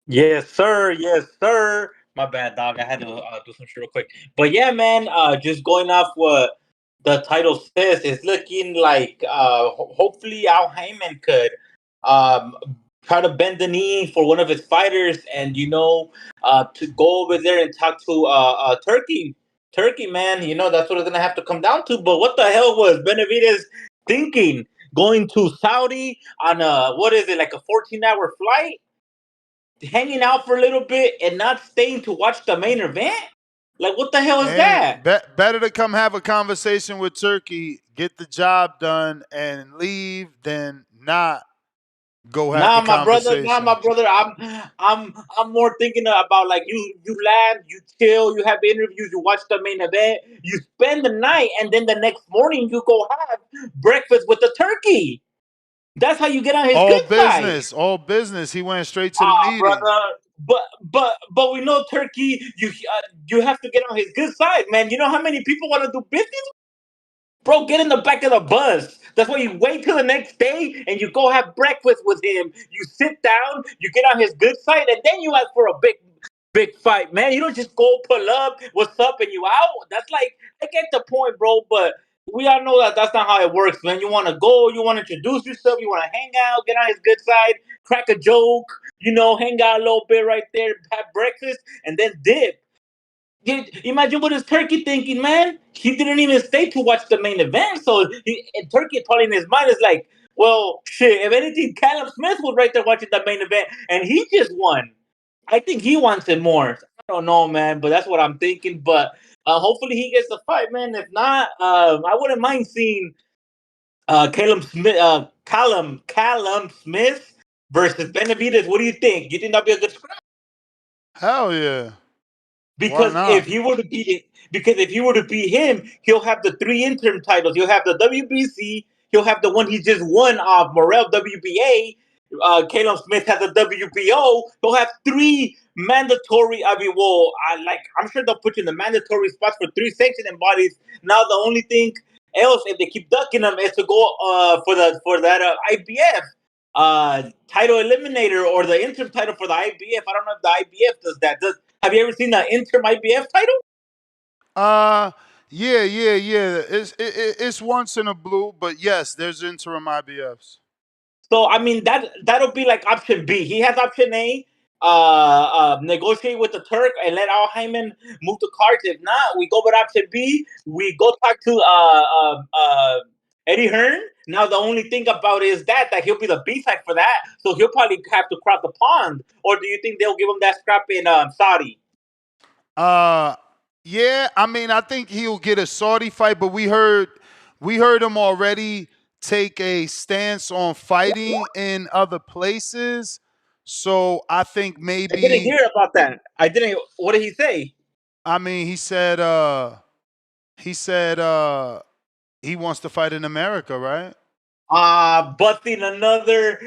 Yes, sir. Yes, sir. My bad, dog. I had to do some shit real quick. But yeah, man. Just going off what the title says, it's looking like hopefully Al Heyman could um, try to bend the knee for one of his fighters, and to go over there and talk to Turkey. Turkey, man. That's what it's gonna have to come down to. But what the hell was Benavidez thinking? Going to Saudi on a what is it like a 14-hour flight? Hanging out for a little bit and not staying to watch the main event? Like, what the hell is
Hey,
that?
better to come have a conversation with Turkey, get the job done, and leave than not go have the
Nah,
conversation.
my brother. I'm more thinking about like you land, you chill, you have interviews, you watch the main event, you spend the night, and then the next morning you go have breakfast with the turkey. That's how you get on his
All
good side.
business, all business. He went straight to the meeting.
Brother. But we know Turkey. You have to get on his good side, man. You know how many people want to do business. Bro, get in the back of the bus. That's why you wait till the next day and you go have breakfast with him. You sit down, you get on his good side, and then you ask for a big fight, man. You don't just go pull up, what's up, and you out. That's like, I get the point, bro, but we all know that that's not how it works, man. You want to go, you want to introduce yourself, you want to hang out, get on his good side, crack a joke, hang out a little bit right there, have breakfast, and then dip. Imagine what is Turkey thinking, man? He didn't even stay to watch the main event. So Turkey probably in his mind is like, well, shit, if anything, Callum Smith was right there watching the main event and he just won. I think he wants it more. I don't know, man, but that's what I'm thinking. But hopefully he gets the fight, man. If not, I wouldn't mind seeing Callum Smith versus Benavidez. What do you think? You think that'd be a good scrap?
Hell yeah. Why
Because
not?
if he were to beat him, he'll have the 3 interim titles. He'll have the WBC. He'll have the one he just won off Morrell WBA. Caleb Smith has a WBO. He'll have 3 mandatory. I'm sure they'll put you in the mandatory spots for 3 sanctioning bodies. Now the only thing else, if they keep ducking him, is to go for that IBF title eliminator or the interim title for the IBF. I don't know if the IBF does that. Have you ever seen the interim IBF title?
Uh, yeah. It's once in a blue, but yes, there's interim IBFs.
So I mean that'll be like option B. He has option A. Negotiate with the Turk and let Al Haymon move the cards. If not, we go with option B. We go talk to Eddie Hearn. Now the only thing about it is that he'll be the B side for that, so he'll probably have to cross the pond. Or do you think they'll give him that scrap in Saudi?
Uh, yeah. I mean, I think he'll get a Saudi fight, but we heard him already take a stance on fighting in other places. So I think
I didn't
maybe.
hear about that. I didn't. What did he say?
I mean, he said he wants to fight in America, right?
Busting another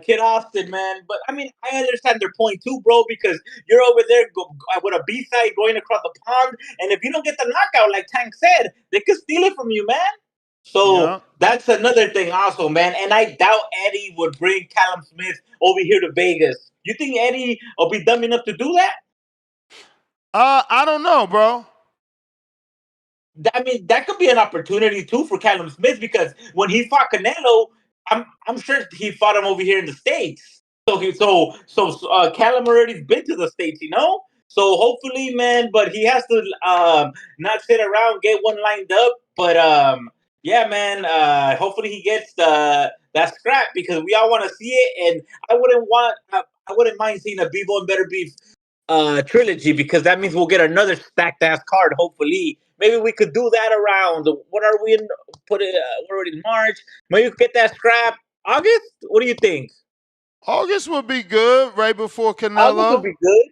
Kid Austin, man. But I mean, I understand their point too, bro, because you're over there with a B side going across the pond, and if you don't get the knockout, like Tank said, they could steal it from you, man. So
Yeah.
that's another thing, also, man. And I doubt Eddie would bring Callum Smith over here to Vegas. You think Eddie will be dumb enough to do that?
I don't know, bro.
I mean, that could be an opportunity too for Callum Smith because when he fought Canelo, I'm sure he fought him over here in the States. So Callum already's been to the States, you know. So hopefully, man, but he has to not sit around, get one lined up. But yeah, man, hopefully he gets that scrap because we all want to see it, and I wouldn't want. I wouldn't mind seeing a Bivol and Better Beef trilogy because that means we'll get another stacked ass card. Hopefully, maybe we could do that around. What are we in? Put it. We're already in March. Maybe we could get that scrap August. What do you think?
August would be good right before
August will
Canelo.
be good.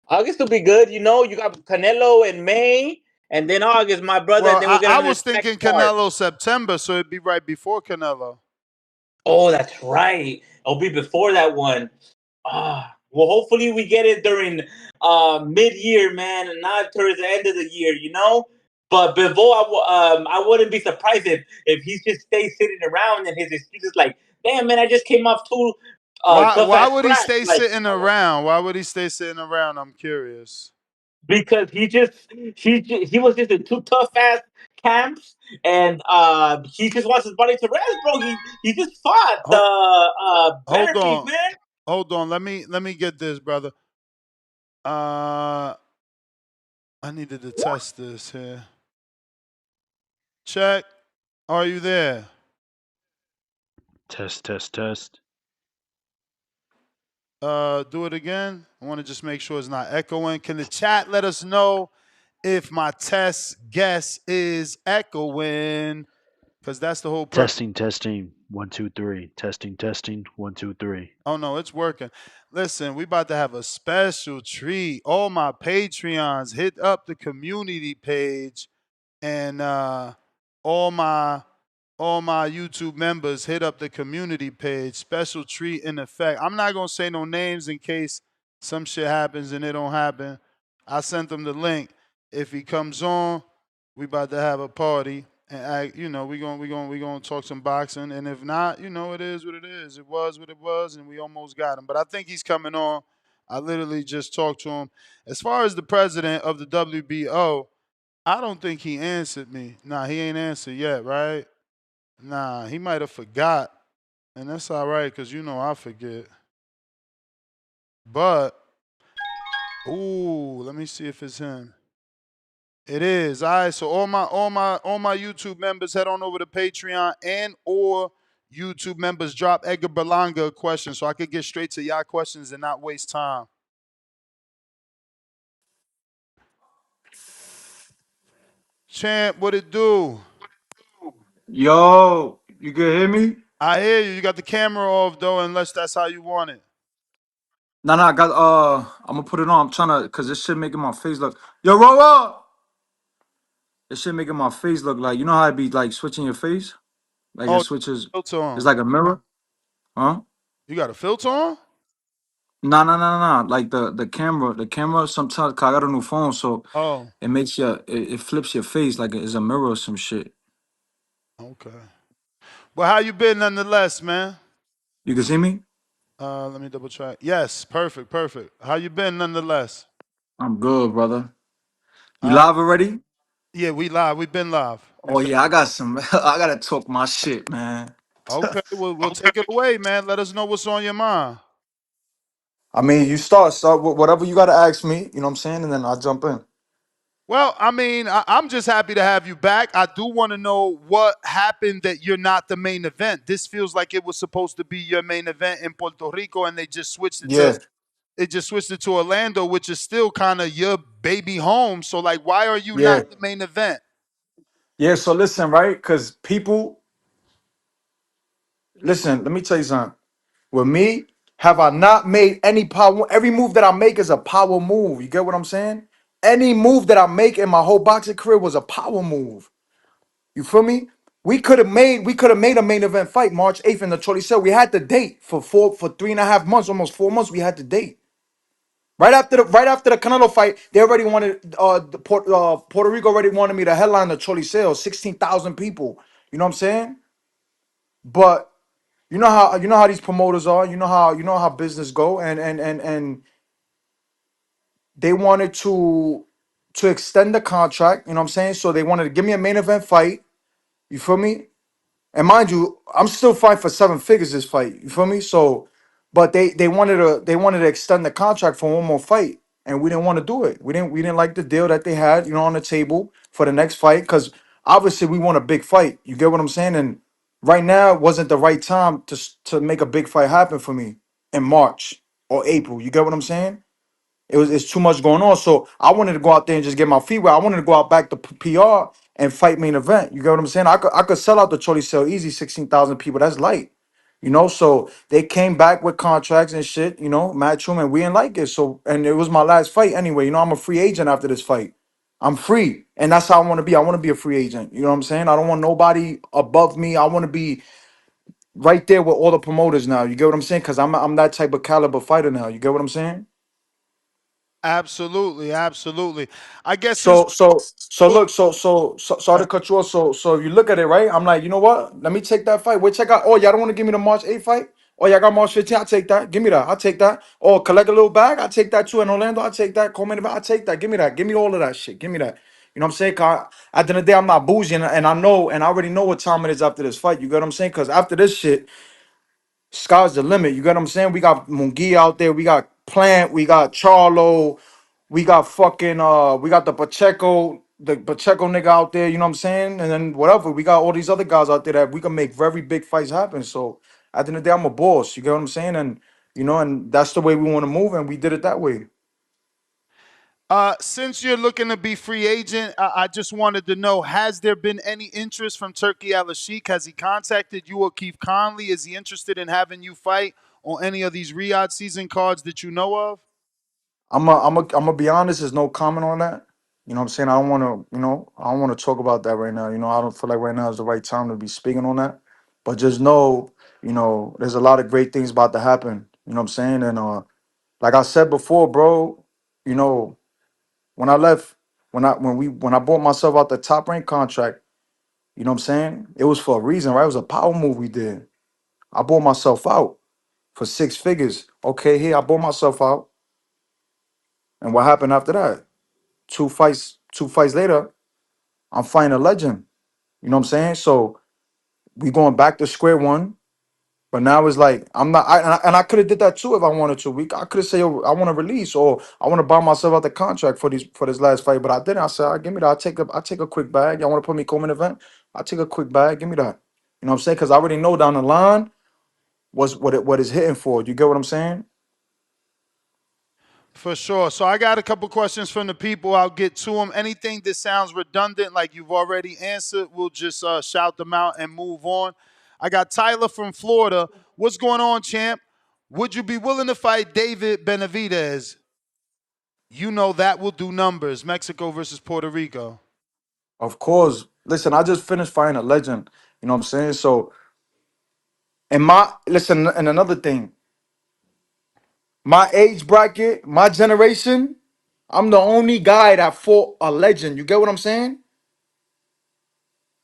August will be good. You know, you got Canelo in May, and then August, my brother, and
Well,
then we'll
I,
get
I
another
was
stacked
thinking
card.
Canelo September, so it'd be right before Canelo.
Oh, that's right. It'll be before that one. Well, hopefully we get it during mid-year, man, and not towards the end of the year, you know. But Bivol, I wouldn't be surprised if he just stays sitting around and his excuse is like, "Damn, man, I just came off two
Why
tough
why
ass
would he
scraps."
stay
Like,
sitting around? Why would he stay sitting around? I'm curious.
because he was just in two tough ass camps, and he just wants his body to rest, bro. He just fought
Hold,
the
hold
Beterbiev,
on.
man.
Hold on. Let me get this, brother. I needed to test this here. Check. Are you there?
Test, test, test.
Do it again. I want to just make sure it's not echoing. Can the chat let us know if my test guess is echoing? Because that's the whole purpose.
Testing, testing. 1, 2, 3. Testing, testing. 1, 2, 3.
Oh no, it's working. Listen, we about to have a special treat. All my Patreons, hit up the community page, and all my YouTube members, hit up the community page. Special treat in effect. I'm not gonna say no names in case some shit happens and it don't happen. I sent them the link. If he comes on, we about to have a party, and we gonna talk some boxing. And if not, it is what it is. It was what it was, and we almost got him. But I think he's coming on. I literally just talked to him. As far as the president of the WBO, I don't think he answered me. Nah, he ain't answered yet, right? Nah, he might have forgot. And that's all right, because I forget. But, let me see if it's him. It is. All right, so all my YouTube members, head on over to Patreon and or YouTube members, drop Edgar Berlanga a question so I could get straight to y'all questions and not waste time. Champ, what it do?
Yo, you can hear me?
I hear you. You got the camera off though, unless that's how you want it.
Nah, I got I'm gonna put it on. I'm trying to cause this shit making my face look. Yo, roll. This shit making my face look like how it be like switching your face? Like it
Oh,
switches,
filter
it's
on.
like a mirror. Huh?
You got a filter on?
Nah. Like the camera sometimes 'cause I got a new phone, so
Oh,
it makes it flips your face like it's a mirror or some shit.
okay. Well, how you been nonetheless, man?
You can see me?
Let me double check. Yes, perfect. How you been nonetheless?
I'm good, brother. You
Uh,
live already?
yeah, we live. We've been live.
Oh yeah, I got some I gotta talk my shit, man.
Okay, we'll take it away, man. Let us know what's on your mind.
I mean, you start with whatever you gotta ask me, you know what I'm saying, and then I'll jump in.
Well, I mean, I'm just happy to have you back. I do want to know what happened that you're not the main event. This feels like it was supposed to be your main event in Puerto Rico, and they just switched it to
Yeah,
Orlando, which is still kind of your baby home. So, like, why are you
yeah.
not the main event?
Yeah, so listen, right? Because people, listen, let me tell you something. With me, have I not made any power? Every move that I make is a power move. You get what I'm saying? Any move that I make in my whole boxing career was a power move. You feel me? We could have made a main event fight March 8th in the Choliseo. We had the date for 3.5 months, almost 4 months. We had the date. Right after the Canelo fight, they already wanted Puerto Rico already wanted me to headline the Choliseo, 16,000 people. You know what I'm saying? But you know how these promoters are. You know how business go, and they wanted to extend the contract. You know what I'm saying? So they wanted to give me a main event fight. You feel me? And mind you, I'm still fighting for 7 figures this fight. You feel me? So, but they wanted to extend the contract for one more fight, and we didn't want to do it. We didn't like the deal that they had, on the table for the next fight, because obviously we want a big fight. You get what I'm saying? And right now wasn't the right time to make a big fight happen for me in March. or April. You get what I'm saying? It's too much going on. So I wanted to go out there and just get my feet wet. I wanted to go out back to PR and fight main event. You get what I'm saying? I could sell out the Choli sale easy, 16,000 people. That's light. You know, so they came back with contracts and shit, you know, Matt Truman, we didn't like it. So, and it was my last fight anyway. You know, I'm a free agent after this fight. I'm free. And that's how I want to be. I want to be a free agent. You know what I'm saying? I don't want nobody above me. I want to be right there with all the promoters now. You get what I'm saying? Because I'm that type of caliber fighter now. You get what I'm saying?
Absolutely, absolutely. I guess since
So look, so sorry to cut you off. So if you look at it, right? I'm like, you know what? Let me take that fight. Wait, check out. Oh, y'all don't want to give me the March 8th fight? Oh, y'all got March 15th? I'll take that. Give me that. I'll take that. Oh, collect a little bag. I'll take that too. In Orlando, I'll take that. Coleman event, I'll take that. Give me that. Give me all of that shit. Give me that. You know what I'm saying? 'Cause at the end of the day, I'm not bougie, and I know, and I already know what time it is after this fight. You get what I'm saying? Because after this shit, sky's the limit. You get what I'm saying? We got Mungi out there. We got Plant. We got Charlo. We got fucking we got the Pacheco nigga out there, you know what I'm saying? And then whatever, we got all these other guys out there that we can make very big fights happen. So at the end of the day, I'm a boss, you get what I'm saying? And you know, and that's the way we want to move, and we did it that way.
since you're looking to be free agent, I just wanted to know, has there been any interest from Turki Alalshikh? Has he contacted you or Keith Conley? Is he interested in having you fight on any of these Riyadh season cards that you know of?
I'm gonna be honest, there's no comment on that. You know what I'm saying? I don't wanna, you know, I don't wanna talk about that right now. You know, I don't feel like right now is the right time to be speaking on that. But just know, you know, there's a lot of great things about to happen. You know what I'm saying? And like I said before, bro, you know, when I left, when I bought myself out the top rank contract, you know what I'm saying? It was for a reason, right? It was a power move we did. I bought myself out for 6 figures. Okay, here I bought myself out. And what happened after that? Two fights later, I'm fighting a legend. You know what I'm saying? So we going back to square one. But now it's like I'm not, and I could have did that too if I wanted to. I could have said, "Yo, I want to release or I want to buy myself out the contract for this last fight," but I didn't. I said, Give me that. I take a quick bag. Y'all want to put me co-main event? I take a quick bag. Give me that." You know what I'm saying? Because I already know down the line what it's hitting for. You get what I'm saying?
For sure. So I got a couple questions from the people. I'll get to them. Anything that sounds redundant, like you've already answered, we'll just shout them out and move on. I got Tyler from Florida. What's going on, champ? Would you be willing to fight David Benavidez? You know that will do numbers. Mexico versus Puerto Rico.
Of course. Listen, I just finished fighting a legend. You know what I'm saying? So, and my listen, and another thing, my age bracket, my generation, I'm the only guy that fought a legend. You get what I'm saying?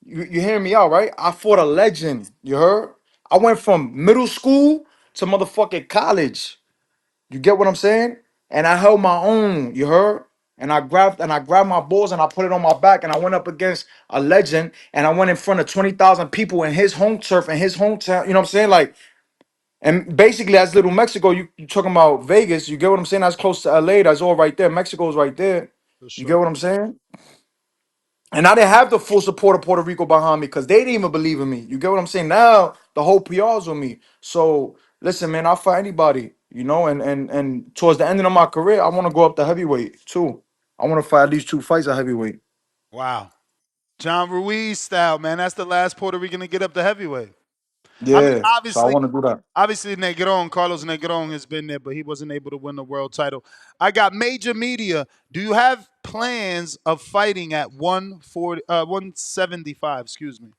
You hearing me out, right? I fought a legend. You heard? I went from middle school to motherfucking college. You get what I'm saying? And I held my own. You heard? And I grabbed my balls and I put it on my back and I went up against a legend and I went in front of 20,000 people in his home turf in his hometown. You know what I'm saying? Like, and basically that's little Mexico. You talking about Vegas? You get what I'm saying? That's close to LA. That's all right there. Mexico's right there.
For
You get
sure.
what I'm saying? And I didn't have the full support of Puerto Rico behind me because they didn't even believe in me. You get what I'm saying? Now the whole PR's with me. So listen, man, I'll fight anybody, you know, and towards the end of my career, I want to go up to heavyweight too. I want to fight at least 2 fights at heavyweight.
Wow. John Ruiz style, man. That's the last Puerto Rican to get up to heavyweight. I mean,
Yeah. So I want to do that.
obviously Negron, Carlos Negron has been there, but he wasn't able to win the world title. I got major media. Do you have plans of fighting at 175, excuse me?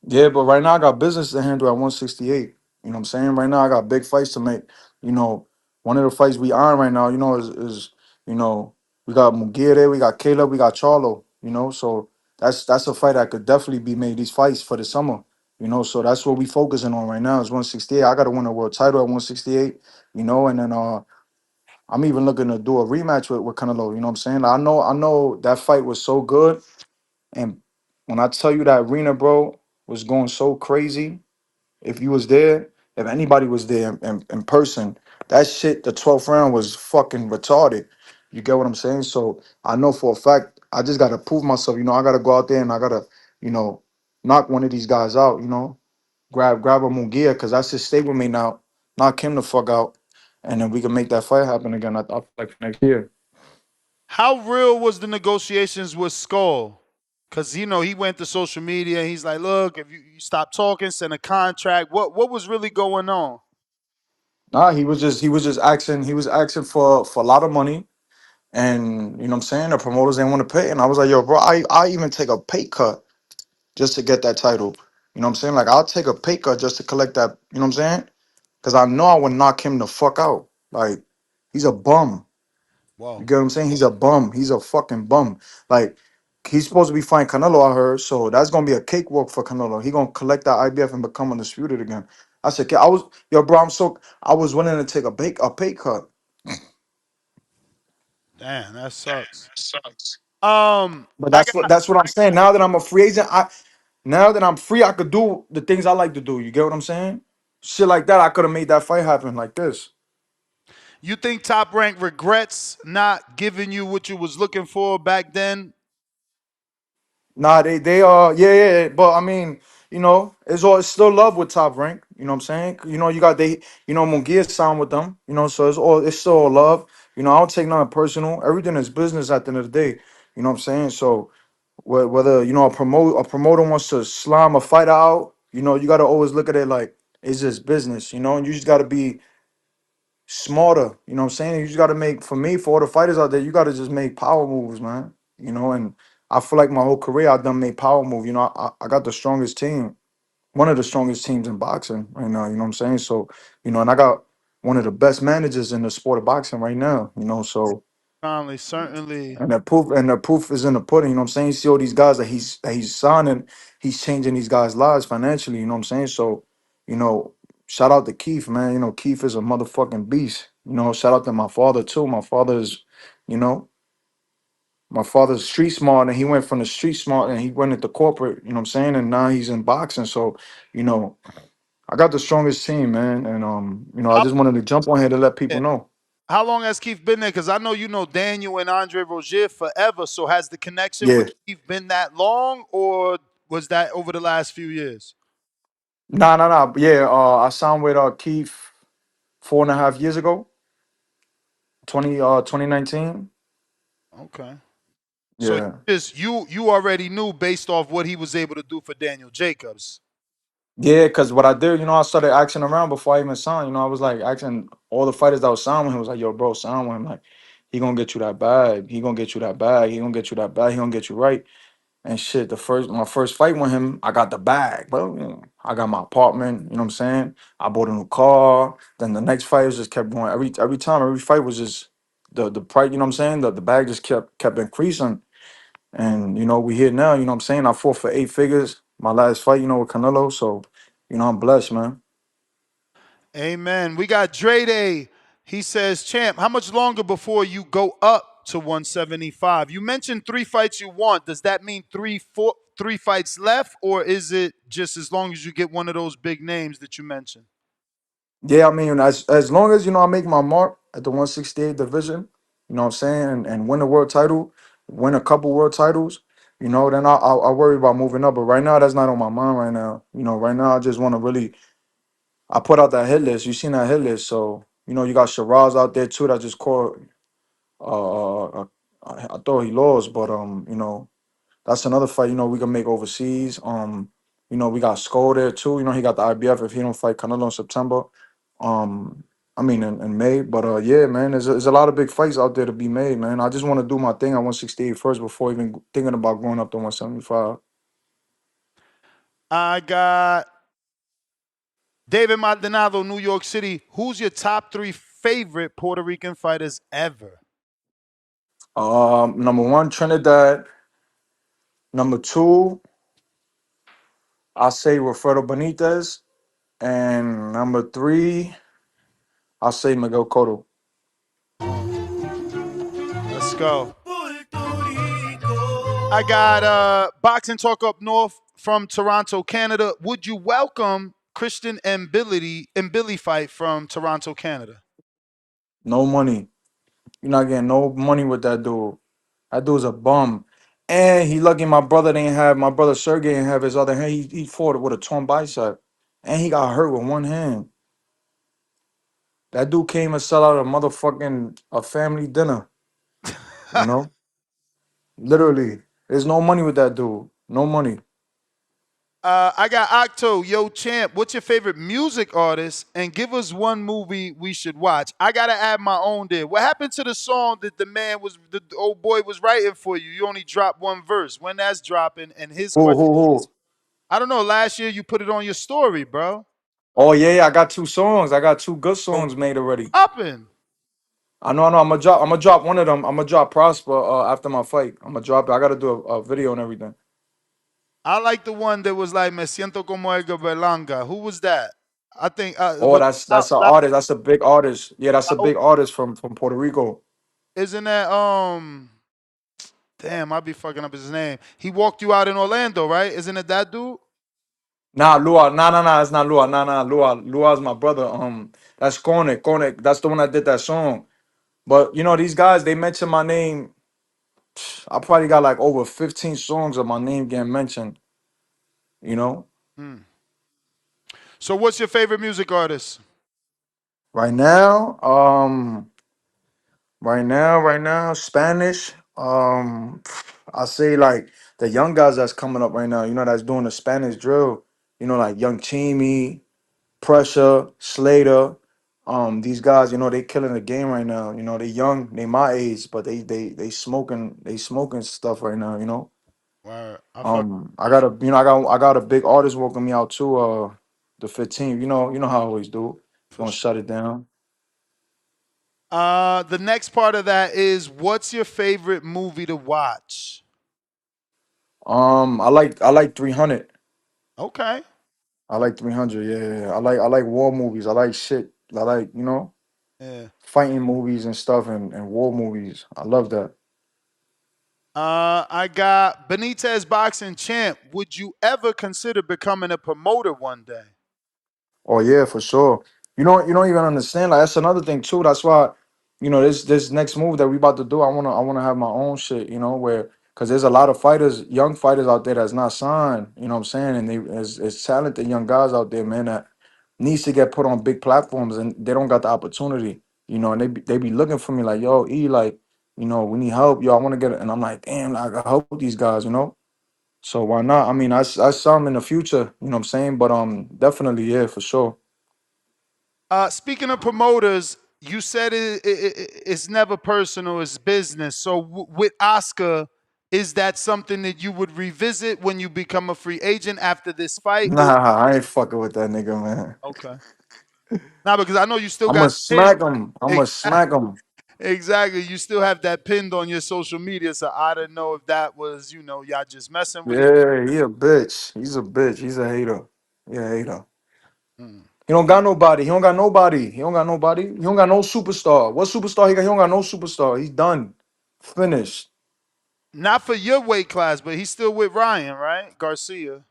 Yeah, but right now I got business to handle at 168. You know what I'm saying? Right now I got big fights to make. You know, one of the fights we on right now, you know, is you know, we got Mugire, we got Caleb, we got Charlo, you know, so that's a fight that could definitely be made. These fights for the summer, you know, so that's what we focusing on right now is 168. I gotta win a world title at 168, you know, and then I'm even looking to do a rematch with Canelo, you know what I'm saying? Like, I know that fight was so good. And when I tell you that arena, bro, was going so crazy, if you was there, if anybody was there in person, that shit, the 12th round was fucking retarded. You get what I'm saying? So I know for a fact, I just gotta prove myself. You know, I gotta go out there and I gotta, you know, knock one of these guys out, you know, grab a Mungia, because that's just stay with me now. Knock him the fuck out. and then we can make that fight happen again. I feel like for next year.
How real was the negotiations with Skull? Because you know he went to social media. And he's like, "Look, if you stop talking, send a contract." What was really going on?
Nah, he was just asking. He was asking for a lot of money, and you know what I'm saying, the promoters didn't want to pay. And I was like, yo, bro, I even take a pay cut just to get that title. You know what I'm saying? Like I'll take a pay cut just to collect that. You know what I'm saying? Because I know I would knock him the fuck out. Like he's a bum. You
Whoa.
get what I'm saying? He's a bum. He's a fucking bum. Like he's supposed to be fighting Canelo, I heard. So that's gonna be a cakewalk for Canelo. He gonna collect that IBF and become undisputed again. I said, I was yo, bro. I was willing to take a pay cut.
Damn, that sucks.
But
I
that's what I'm saying. Now that I'm a free agent, now that I'm free, I could do the things I like to do. You get what I'm saying? Shit like that, I could have made that fight happen like this.
You think Top Rank regrets not giving you what you was looking for back then?
Nah, they yeah, but I mean, it's still love with Top Rank. You know what I'm saying? You got Mungia signed with them. So it's still all love. I don't take nothing personal. Everything is business at the end of the day. You know what I'm saying? So whether a promoter wants to slime a fighter out, you got to always look at it like it's just business. And you just got to be smarter. You know what I'm saying? You just got to for all the fighters out there, you got to just make power moves, man. And I feel like my whole career I've done made power move. I got the strongest team, one of the strongest teams in boxing right now. You know what I'm saying? So, and I got one of the best managers in the sport of boxing right now. So
Conley, certainly.
and the proof is in the pudding. You know what I'm saying? You see all these guys that he's signing, he's changing these guys' lives financially. You know what I'm saying? So, you know, shout out to Keith, man. Keith is a motherfucking beast. Shout out to my father too. You know, my father's street smart, and he went from the street smart and he went into corporate. You know what I'm saying? And now he's in boxing. So, you know, I got the strongest team, man. And I
How
just wanted to jump on here to let people know.
how long has Keith been there? Because I know you know Daniel and Andre Rozier forever. So has the connection
Yeah.
with Keith been that long, or was that over the last few years?
Nah. Yeah, I signed with Keith 4.5 years ago. 2019.
Okay. So
Yeah.
you already knew based off what he was able to do for Daniel Jacobs.
Yeah, because what I did, I started asking around before I even signed. I was like asking all the fighters that was signed with him, was like, yo, bro, sign with him. Like, he gonna get you that bag. He gonna get you that bag. He gonna get you that bag. He gonna get you right. And shit, my first fight with him, I got the bag, bro. I got my apartment, you know what I'm saying? I bought a new car. Then the next fight was just kept going. Every time, every fight was just the price, you know what I'm saying? The bag just kept increasing. And we here now, you know what I'm saying? I fought for 8 figures. My last fight, with Canelo. So, I'm blessed, man.
Amen. We got Dre Day. He says, Champ, how much longer before you go up to 175? You mentioned 3 fights you want. Does that mean three fights left, or is it just as long as you get one of those big names that you mentioned?
Yeah, I mean, as long as I make my mark at the 168 division, you know what I'm saying, and win a world title, win a couple world titles, then I worry about moving up. But right now, that's not on my mind right now. Right now I just want to really. I put out that hit list. You seen that hit list, so you got Shiraz out there too. That just caught. I thought he lost, but that's another fight. We can make overseas. We got Skull there too. He got the IBF if he don't fight Canelo in September. I mean in May. But yeah, man, there's a lot of big fights out there to be made, man. I just want to do my thing at 168 first before even thinking about going up to 175.
I got David Maldonado, New York City. Who's your top 3 favorite Puerto Rican fighters ever?
Number one, Trinidad. Number two, I say Wilfredo Benitez. And number three, I say Miguel Cotto.
Let's go. I got Boxing Talk Up North from Toronto, Canada. Would you welcome Christian and Billy fight from Toronto, Canada?
No money. You're not getting no money with that dude. That dude's a bum. And he lucky my brother Sergey didn't have his other hand. He fought with a torn bicep. And he got hurt with one hand. That dude came and sell out a motherfucking a family dinner. You know, literally. There's no money with that dude. No money.
I got Octo, yo champ. What's your favorite music artist? And give us one movie we should watch. I gotta add my own there. What happened to the song that the old boy was writing for you? You only dropped one verse. When that's dropping, and his
Who,
question,
who, who?
I don't know. Last year you put it on your story, bro.
Oh yeah, yeah, I got two songs. I got two good
So
songs made already.
popping.
I know. I'm gonna drop one of them. I'm gonna drop Prosper after my fight. I'm gonna drop it. I gotta do a video and everything.
I like the one that was like Me siento como Edgar Berlanga. Who was that? I think
Oh, that's an artist. That's a big artist. Yeah, that's a big artist from Puerto Rico.
isn't that damn, I'll be fucking up his name. He walked you out in Orlando, right? Isn't it that dude?
Nah, Lua. Nah. It's not Lua. Nah. Lua's my brother. That's Kone. Kone. That's the one that did that song. But you know, these guys, they mention my name. I probably got like over 15 songs of my name getting mentioned. You know,
Hmm. So what's your favorite music artist?
right now, Spanish. I say like the young guys that's coming up right now. You know, that's doing the Spanish drill. You know, like Young Chimmy, Pressure, Slater. These guys, you know, they killing the game right now. You know, they young, they my age, but they smoking stuff right now. You know.
Word. I fuck
I got a big artist working me out too. The 15th. You know how I always do.
for
Gonna
sure.
shut it down.
The next part of that is what's your favorite movie to watch?
I like 300.
Okay.
I like 300. Yeah. I like war movies. I like shit. I like
Yeah.
fighting movies and stuff and war movies. I love that.
I got Benitez boxing champ. Would you ever consider becoming a promoter one day?
Oh yeah, for sure. You don't even understand. Like that's another thing too. That's why, this next move that we about to do, I wanna have my own shit, where because there's a lot of fighters, young fighters out there that's not signed, you know what I'm saying? And it's talented young guys out there, man, that needs to get put on big platforms and they don't got the opportunity, and they be looking for me like, yo, like, we need help, yo, I want to get it. And I'm like, damn, like, I help these guys. So why not? I mean, I saw them in the future, you know what I'm saying? But definitely, yeah, for sure.
Speaking of promoters, you said it's never personal, it's business. So with Oscar, is that something that you would revisit when you become a free agent after this fight? Or
Nah, I ain't fucking with that nigga, man.
okay, now because I know you still
I'ma
got pinned.
smack him. I'ma smack him.
Exactly, you still have that pinned on your social media. So I don't know if that was y'all just messing with each.
Yeah, he a bitch. He's a bitch. He's a hater. He a hater.
Hmm.
He don't got nobody. He don't got nobody. He don't got nobody. He don't got no superstar. What superstar he got? He don't got no superstar. He's done. Finished.
Not for your weight class, but he's still with Ryan, right? Garcia.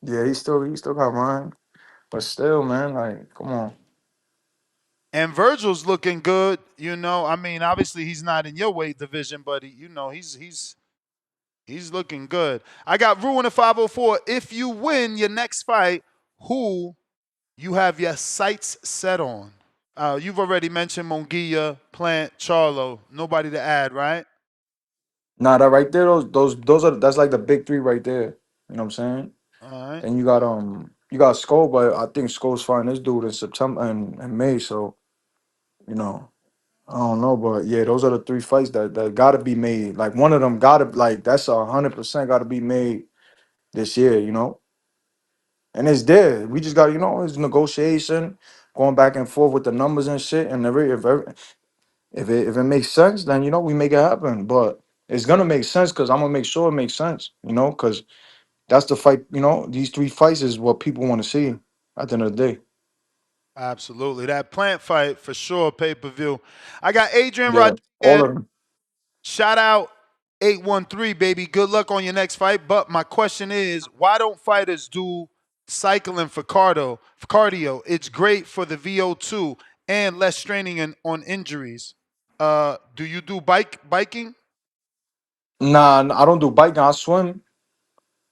Yeah, he still got mine. But still, man, like, come on.
And Virgil's looking good. I mean, obviously he's not in your weight division, but he's looking good. I got Ruin at 504. If you win your next fight, who you have your sights set on? You've already mentioned Monguia, Plant, Charlo. Nobody to add, right?
Nah, that right there, those are that's like the big three right there. You know what I'm saying?
All right.
Then you got Skull, but I think Skull's fighting this dude in September and May, so you know. I don't know, but yeah, those are the three fights that gotta be made. Like one of them gotta like that's 100% gotta be made this year. And it's there. We just got it's negotiation, going back and forth with the numbers and shit. And if it makes sense, then we make it happen. But it's gonna make sense because I'm gonna make sure it makes sense. Because that's the fight. These three fights is what people want to see at the end of the day.
Absolutely. That Plant fight for sure, pay-per-view. I got Adrian
Yeah, all
Rodriguez.
of them.
Shout out 813, baby. Good luck on your next fight. But my question is, why don't fighters do cycling for cardio? It's great for the VO2 and less straining on injuries. Do you do biking?
Nah, I don't do biking. I swim.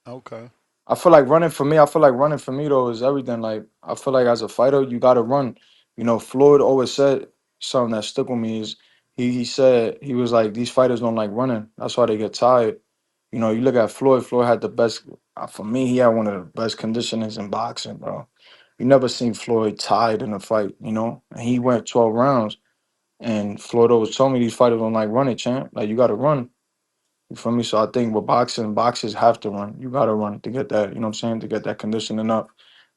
Okay.
I feel like running for me. I feel like running for me though is everything. Like I feel like as a fighter, you gotta run. You know, Floyd always said something that stuck with me is he said he was like these fighters don't like running. That's why they get tired. You know, you look at Floyd. Floyd had the best. For me, he had one of the best conditionings in boxing, bro. You never seen Floyd tired in a fight. You know, and he went 12 rounds. And Floyd always told me these fighters don't like running, champ. Like you got to run. You feel me? So I think with boxing, boxers have to run. You got to run to get that. You know what I'm saying? To get that conditioning up,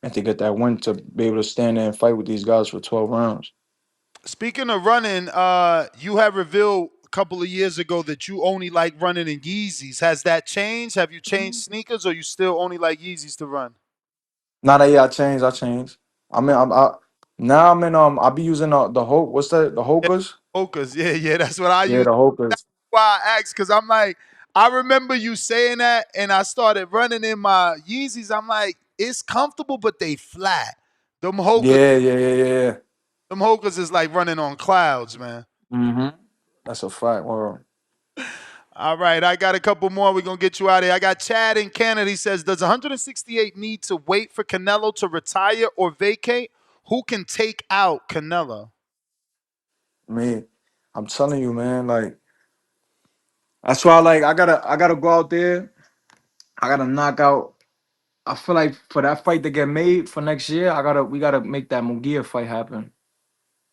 and to get that win to be able to stand there and fight with these guys for 12 rounds.
Speaking of running, you have revealed a couple of years ago that you only like running in Yeezys. Has that changed? Have you changed sneakers, or you still only like Yeezys to run?
Nah, that yeah, I changed. I changed. I mean, now I'm in I be using the Hoke. What's that? The
Yeah,
Hokers.
Hokas. Yeah. That's what I
Yeah,
use.
the Hokers.
Why I asked, because I'm like, I remember you saying that, and I started running in my Yeezys. I'm like, it's comfortable, but they flat. Them Hokas,
Yeah.
them Hokas is like running on clouds, man.
Mm-hmm. That's a fact. World.
All right, I got a couple more. We're going to get you out of here. I got Chad in Canada. He says, does 168 need to wait for Canelo to retire or vacate? Who can take out Canelo?
Me, I'm telling you, man. Like that's why, like, I gotta go out there. I gotta knock out. I feel like for that fight to get made for next year, we gotta make that Munguia fight happen.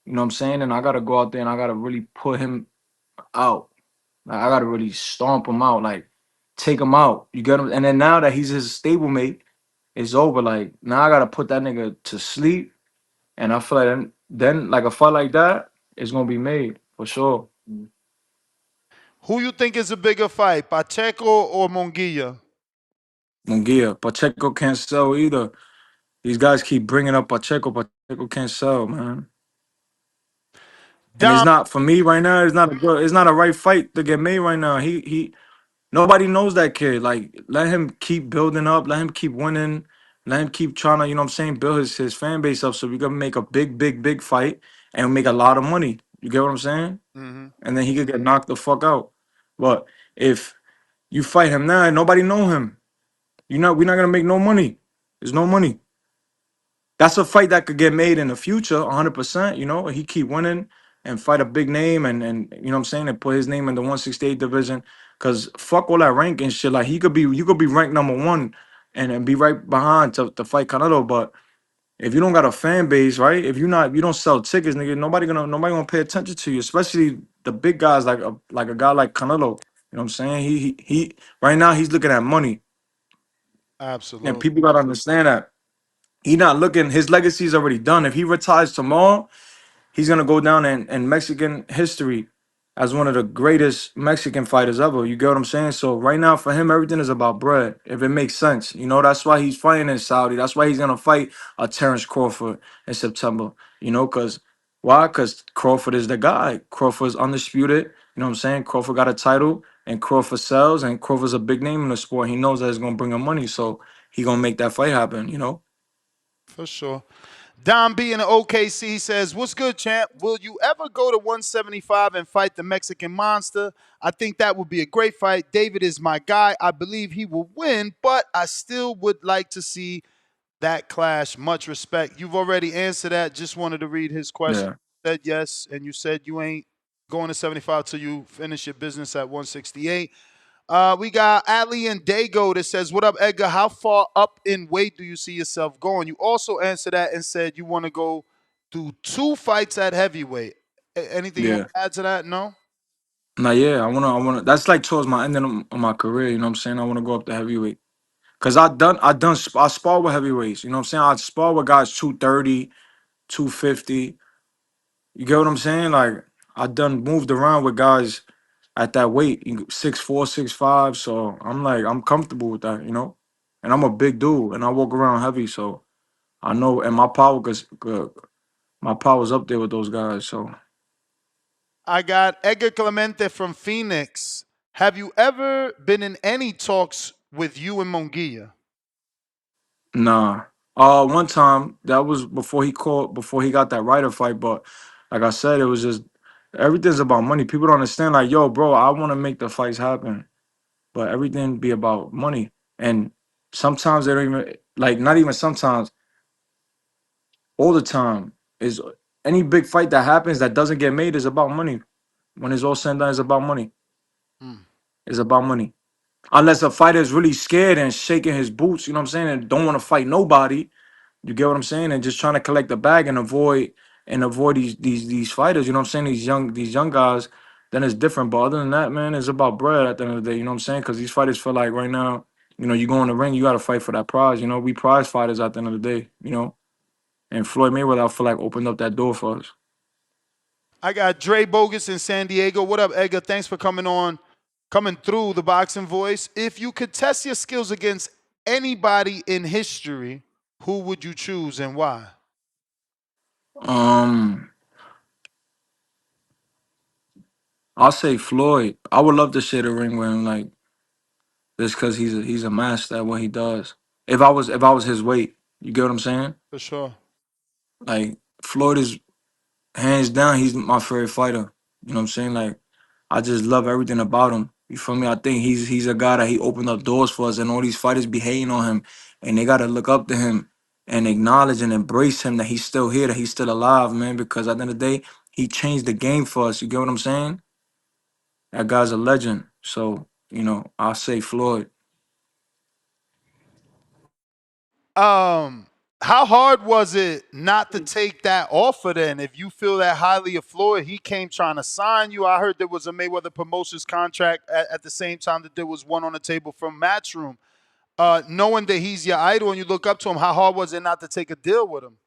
You know what I'm saying? And I gotta go out there and I gotta really put him out. Like, I gotta really stomp him out, like take him out. You get him? And then now that he's his stablemate, it's over. Like now I gotta put that nigga to sleep. And I feel like then like a fight like that is gonna be made for sure.
Who you think is a bigger fight, Pacheco or Munguia?
Munguia. Pacheco can't sell either. These guys keep bringing up Pacheco. Pacheco can't sell, man. And it's
Dom,
not for me right now. It's not a right fight to get made right now. Nobody knows that kid. Like let him keep building up. Let him keep winning. Let him keep trying to, you know what I'm saying, build his fan base up so we can make a big fight and make a lot of money. You get what I'm saying?
mhm.
And then he could get knocked the fuck out. But if you fight him now and nobody know him, we're not gonna make no money. There's no money. That's a fight that could get made in the future, 100%. You know, he keep winning and fight a big name, and you know what I'm saying, and put his name in the 168 division. Cause fuck all that ranking shit. Like you could be ranked number one and be right behind to fight Canelo. But if you don't got a fan base, right? If you don't sell tickets, nigga, nobody gonna pay attention to you, especially the big guys like a guy like Canelo. You know what I'm saying? He right now he's looking at money, and
Absolutely.
people gotta understand that. He not looking. His legacy is already done. If he retires tomorrow, he's gonna go down in Mexican history as one of the greatest Mexican fighters ever. You get what I'm saying? So right now for him, everything is about bread. If it makes sense, you know that's why he's fighting in Saudi. That's why he's gonna fight a Terrence Crawford in September. You know, cause why? Cause Crawford is the guy. Crawford's undisputed. You know what I'm saying? Crawford got a title, and Crawford sells, and Crawford's a big name in the sport. He knows that it's gonna bring him money, so he gonna make that fight happen. You know.
For sure. Dom B in the OKC says, what's good, champ? Will you ever go to 175 and fight the Mexican Monster? I think that would be a great fight. David is my guy. I believe he will win, but I still would like to see that clash. Much respect. You've already answered that. Just wanted to read his question.
Yeah.
You said yes, and you said you ain't going to 75 till you finish your business at 168. We got Ali and Dago that says, what up, Edgar? How far up in weight do you see yourself going? You also answered that and said you want to go do 2 fights at heavyweight. Anything you want
Yeah.
to add to that? No?
Nah, yeah, I wanna. That's like towards my ending of my career. You know what I'm saying? I wanna go up to heavyweight because I spar with heavyweights. You know what I'm saying? I spar with guys 230, 250. You get what I'm saying? Like I done moved around with guys at that weight, 6'4", 6'5". So I'm comfortable with that. You know, and I'm a big dude and I walk around heavy, so I know and my power's up there with those guys. So.
I got Edgar Clemente from Phoenix. Have you ever been in any talks with you and Monguia?
Nah. One time that was before he got that Ryder fight, but like I said, it was just everything's about money. People don't understand, like, yo, bro, I want to make the fights happen, but everything be about money. And sometimes they don't even like not even sometimes, all the time is any big fight that happens that doesn't get made is about money. When it's all said and done, it's about money.
Mm.
It's about money. Unless a fighter is really scared and shaking his boots, you know what I'm saying, and don't want to fight nobody. You get what I'm saying? And just trying to collect the bag and avoid these fighters, you know what I'm saying? These young guys, then it's different. But other than that, man, it's about bread at the end of the day, you know what I'm saying? Because these fighters feel like right now, you go in the ring, you gotta fight for that prize. We prize fighters at the end of the day. And Floyd Mayweather, I feel like opened up that door for us.
I got Dre Bogus in San Diego. What up, Edgar? Thanks for coming through the Boxing Voice. If you could test your skills against anybody in history, who would you choose and why?
Um, I'll say Floyd. I would love to share the ring with him, like just because he's a master at what he does. If I was his weight, you get what I'm saying?
For sure.
Like Floyd is hands down, he's my favorite fighter. You know what I'm saying? Like I just love everything about him. You feel me? I think he's a guy that he opened up doors for us, and all these fighters be hating on him, and they gotta look up to him and acknowledge and embrace him that he's still here, that he's still alive, man. Because at the end of the day, he changed the game for us. You get what I'm saying? That guy's a legend. So I'll say Floyd.
How hard was it not to take that offer then? If you feel that highly of Floyd, he came trying to sign you. I heard there was a Mayweather Promotions contract at the same time that there was one on the table from Matchroom. Knowing that he's your idol and you look up to him, how hard was it not to take a deal with him?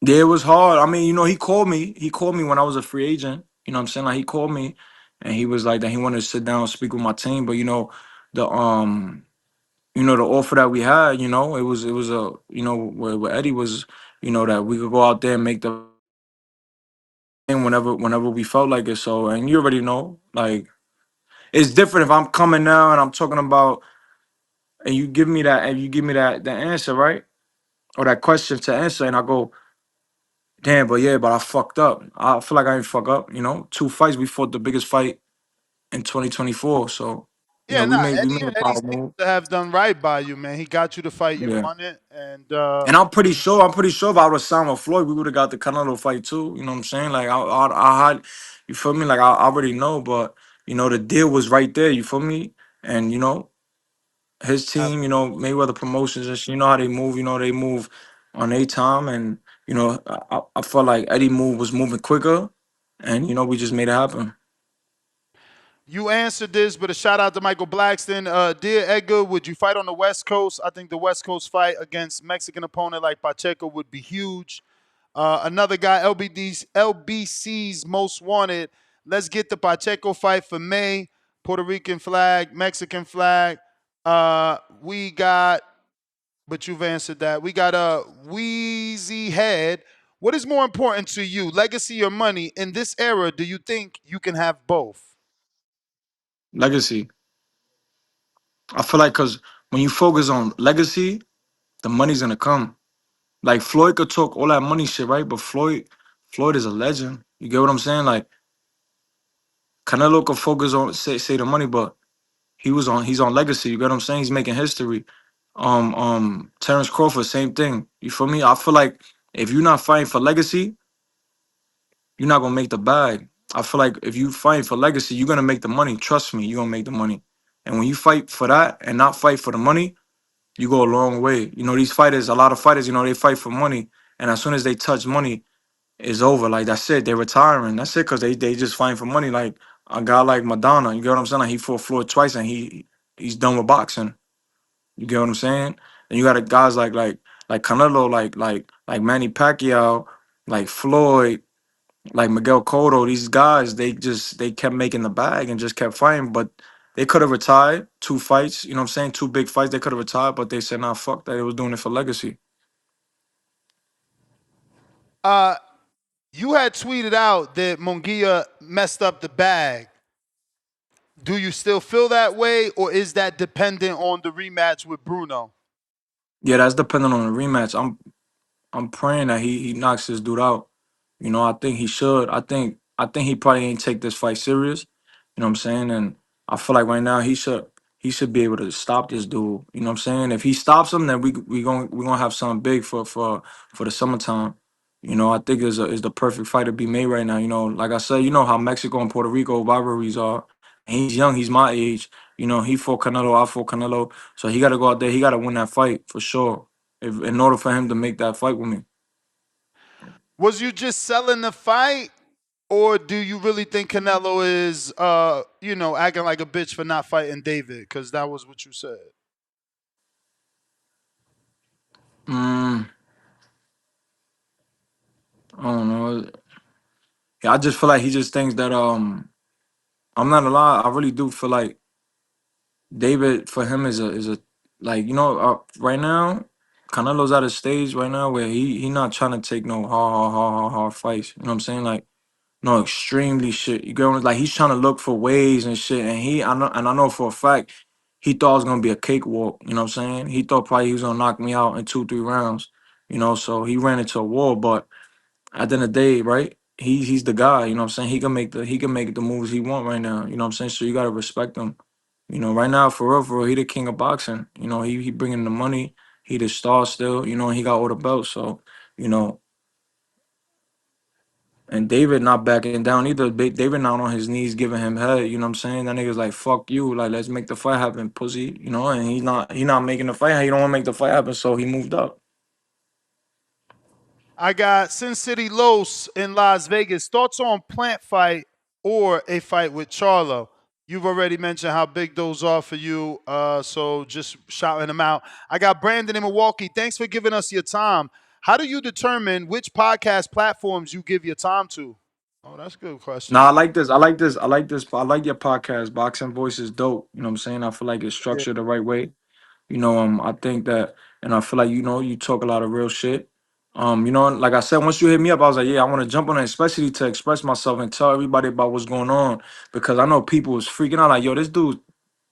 Yeah, it was hard. I mean, he called me. He called me when I was a free agent. You know what I'm saying? Like he called me and he was like that he wanted to sit down and speak with my team. But the the offer that we had, it was a where Eddie was, that we could go out there and make the thing whenever we felt like it. So and you already know, like it's different if I'm coming now and I'm talking about and you give me that answer, right? Or that question to answer, and I go, damn, but I fucked up. I feel like I didn't fuck up. 2 fights. We fought the biggest fight in 2024. So,
Yeah,
we
nah,
made a
Eddie
power
seems
move.
to have done right by you, man. He got you the fight, you
Yeah.
won it, and
And I'm pretty sure if I would have signed with Floyd, we would have got the Canelo fight too. You know what I'm saying? Like I had, you feel me? Like I already know, but the deal was right there. You feel me? And his team, Mayweather Promotions, and you know how they move. They move on their time, and I felt like Eddie was moving quicker, and we just made it happen.
you answered this, but a shout out to Michael Blackston. Dear Edgar, would you fight on the West Coast? I think the West Coast fight against Mexican opponent like Pacheco would be huge. Another guy, LBC's most wanted. Let's get the Pacheco fight for May. Puerto Rican flag, Mexican flag. We got, but you've answered that. We got a Wheezy Head. What is more important to you, legacy or money? In this era, do you think you can have both?
Legacy. I feel like because when you focus on legacy, the money's gonna come. Like Floyd could talk all that money shit, right? But Floyd is a legend. You get what I'm saying? Like Canelo could focus on say the money, but he's on legacy. You get what I'm saying? He's making history. Terrence Crawford, same thing. You feel me? I feel like if you're not fighting for legacy, you're not gonna make the bag. I feel like if you fight for legacy, you're gonna make the money. Trust me, you're gonna make the money. And when you fight for that and not fight for the money, you go a long way. These fighters, a lot of fighters, they fight for money. And as soon as they touch money, it's over. Like that's it. They're retiring. That's it because they just fighting for money. Like a guy like Madonna, you get what I'm saying? Like he fought Floyd twice and he's done with boxing. You get what I'm saying? And you got guys like Canelo, like Manny Pacquiao, like Floyd, like Miguel Cotto. These guys, they kept making the bag and just kept fighting. But they could have retired 2 fights. You know what I'm saying? 2 big fights. They could have retired, but they said, nah, fuck that. They was doing it for legacy.
You had tweeted out that Munguia messed up the bag. Do you still feel that way, or is that dependent on the rematch with Bruno?
Yeah, that's dependent on the rematch. I'm praying that he knocks this dude out. I think he should. I think he probably ain't take this fight serious. You know what I'm saying? And I feel like right now he should be able to stop this dude. You know what I'm saying? If he stops him, then we gonna have something big for the summertime.
I think is the perfect fight to be made right now. Like I said, how Mexico and Puerto Rico rivalries are. He's young, he's my age. He fought Canelo, I fought Canelo. So he gotta go out there, he gotta win that fight for sure. If in order for him to make that fight with me.
Was you just selling the fight, or do you really think Canelo is, acting like a bitch for not fighting David? Because that was what you said.
Mm, I don't know. Yeah, I just feel like he just thinks that I'm not a lie. I really do feel like David for him is a like right now, Canelo's at a stage right now where he not trying to take no hard fights. You know what I'm saying? Like no extremely shit. You get what like he's trying to look for ways and shit. And I know for a fact he thought it was gonna be a cakewalk. You know what I'm saying? He thought probably he was gonna knock me out in 2-3 rounds. So he ran into a wall, but at the end of the day, right? He's the guy, you know what I'm saying? He can make the moves he want right now. You know what I'm saying? So you gotta respect him. Right now, for real, he the king of boxing. He bringing the money. He the star still. He got all the belts. So, you know, and David not backing down either. David not on his knees giving him head. You know what I'm saying? That nigga's like, fuck you. Like, let's make the fight happen, pussy. And he not making the fight. He don't want to make the fight happen. So he moved up.
I got Sin City Los in Las Vegas. Thoughts on Plant fight or a fight with Charlo? You've already mentioned how big those are for you, so just shouting them out. I got Brandon in Milwaukee. Thanks for giving us your time. How do you determine which podcast platforms you give your time to? Oh, that's a good question.
Nah, I like this. I like this. I like this. I like your podcast. Boxing Voice is dope. You know what I'm saying? I feel like it's
Yeah.
structured the right way. I think that, and I feel like you talk a lot of real shit. Like I said, once you hit me up, I was like, yeah, I want to jump on it, especially to express myself and tell everybody about what's going on because I know people was freaking out like, yo, this dude,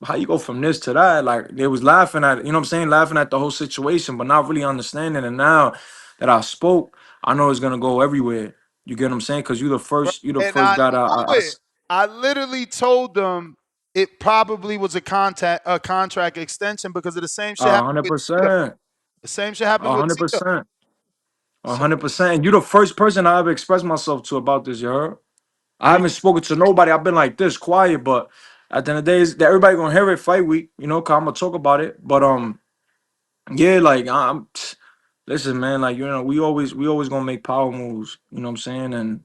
how you go from this to that? Like they was laughing at, laughing at the whole situation, but not really understanding. And now that I spoke, I know it's gonna go everywhere. You get what I'm saying? Because you the
And
first
I
guy that
knew it. I literally told them it probably was a contract extension because of the same shit happened with Tito.
100%,
The same shit happened with Tito.
100%. A
So
100%. You the first person I ever expressed myself to about this, you heard? I
we
haven't spoken to nobody. I've been like this, quiet, but at the end of the day, that everybody gonna hear it fight week, cause I'm gonna talk about it. But yeah, like I'm listen, man, like we always gonna make power moves, you know what I'm saying? And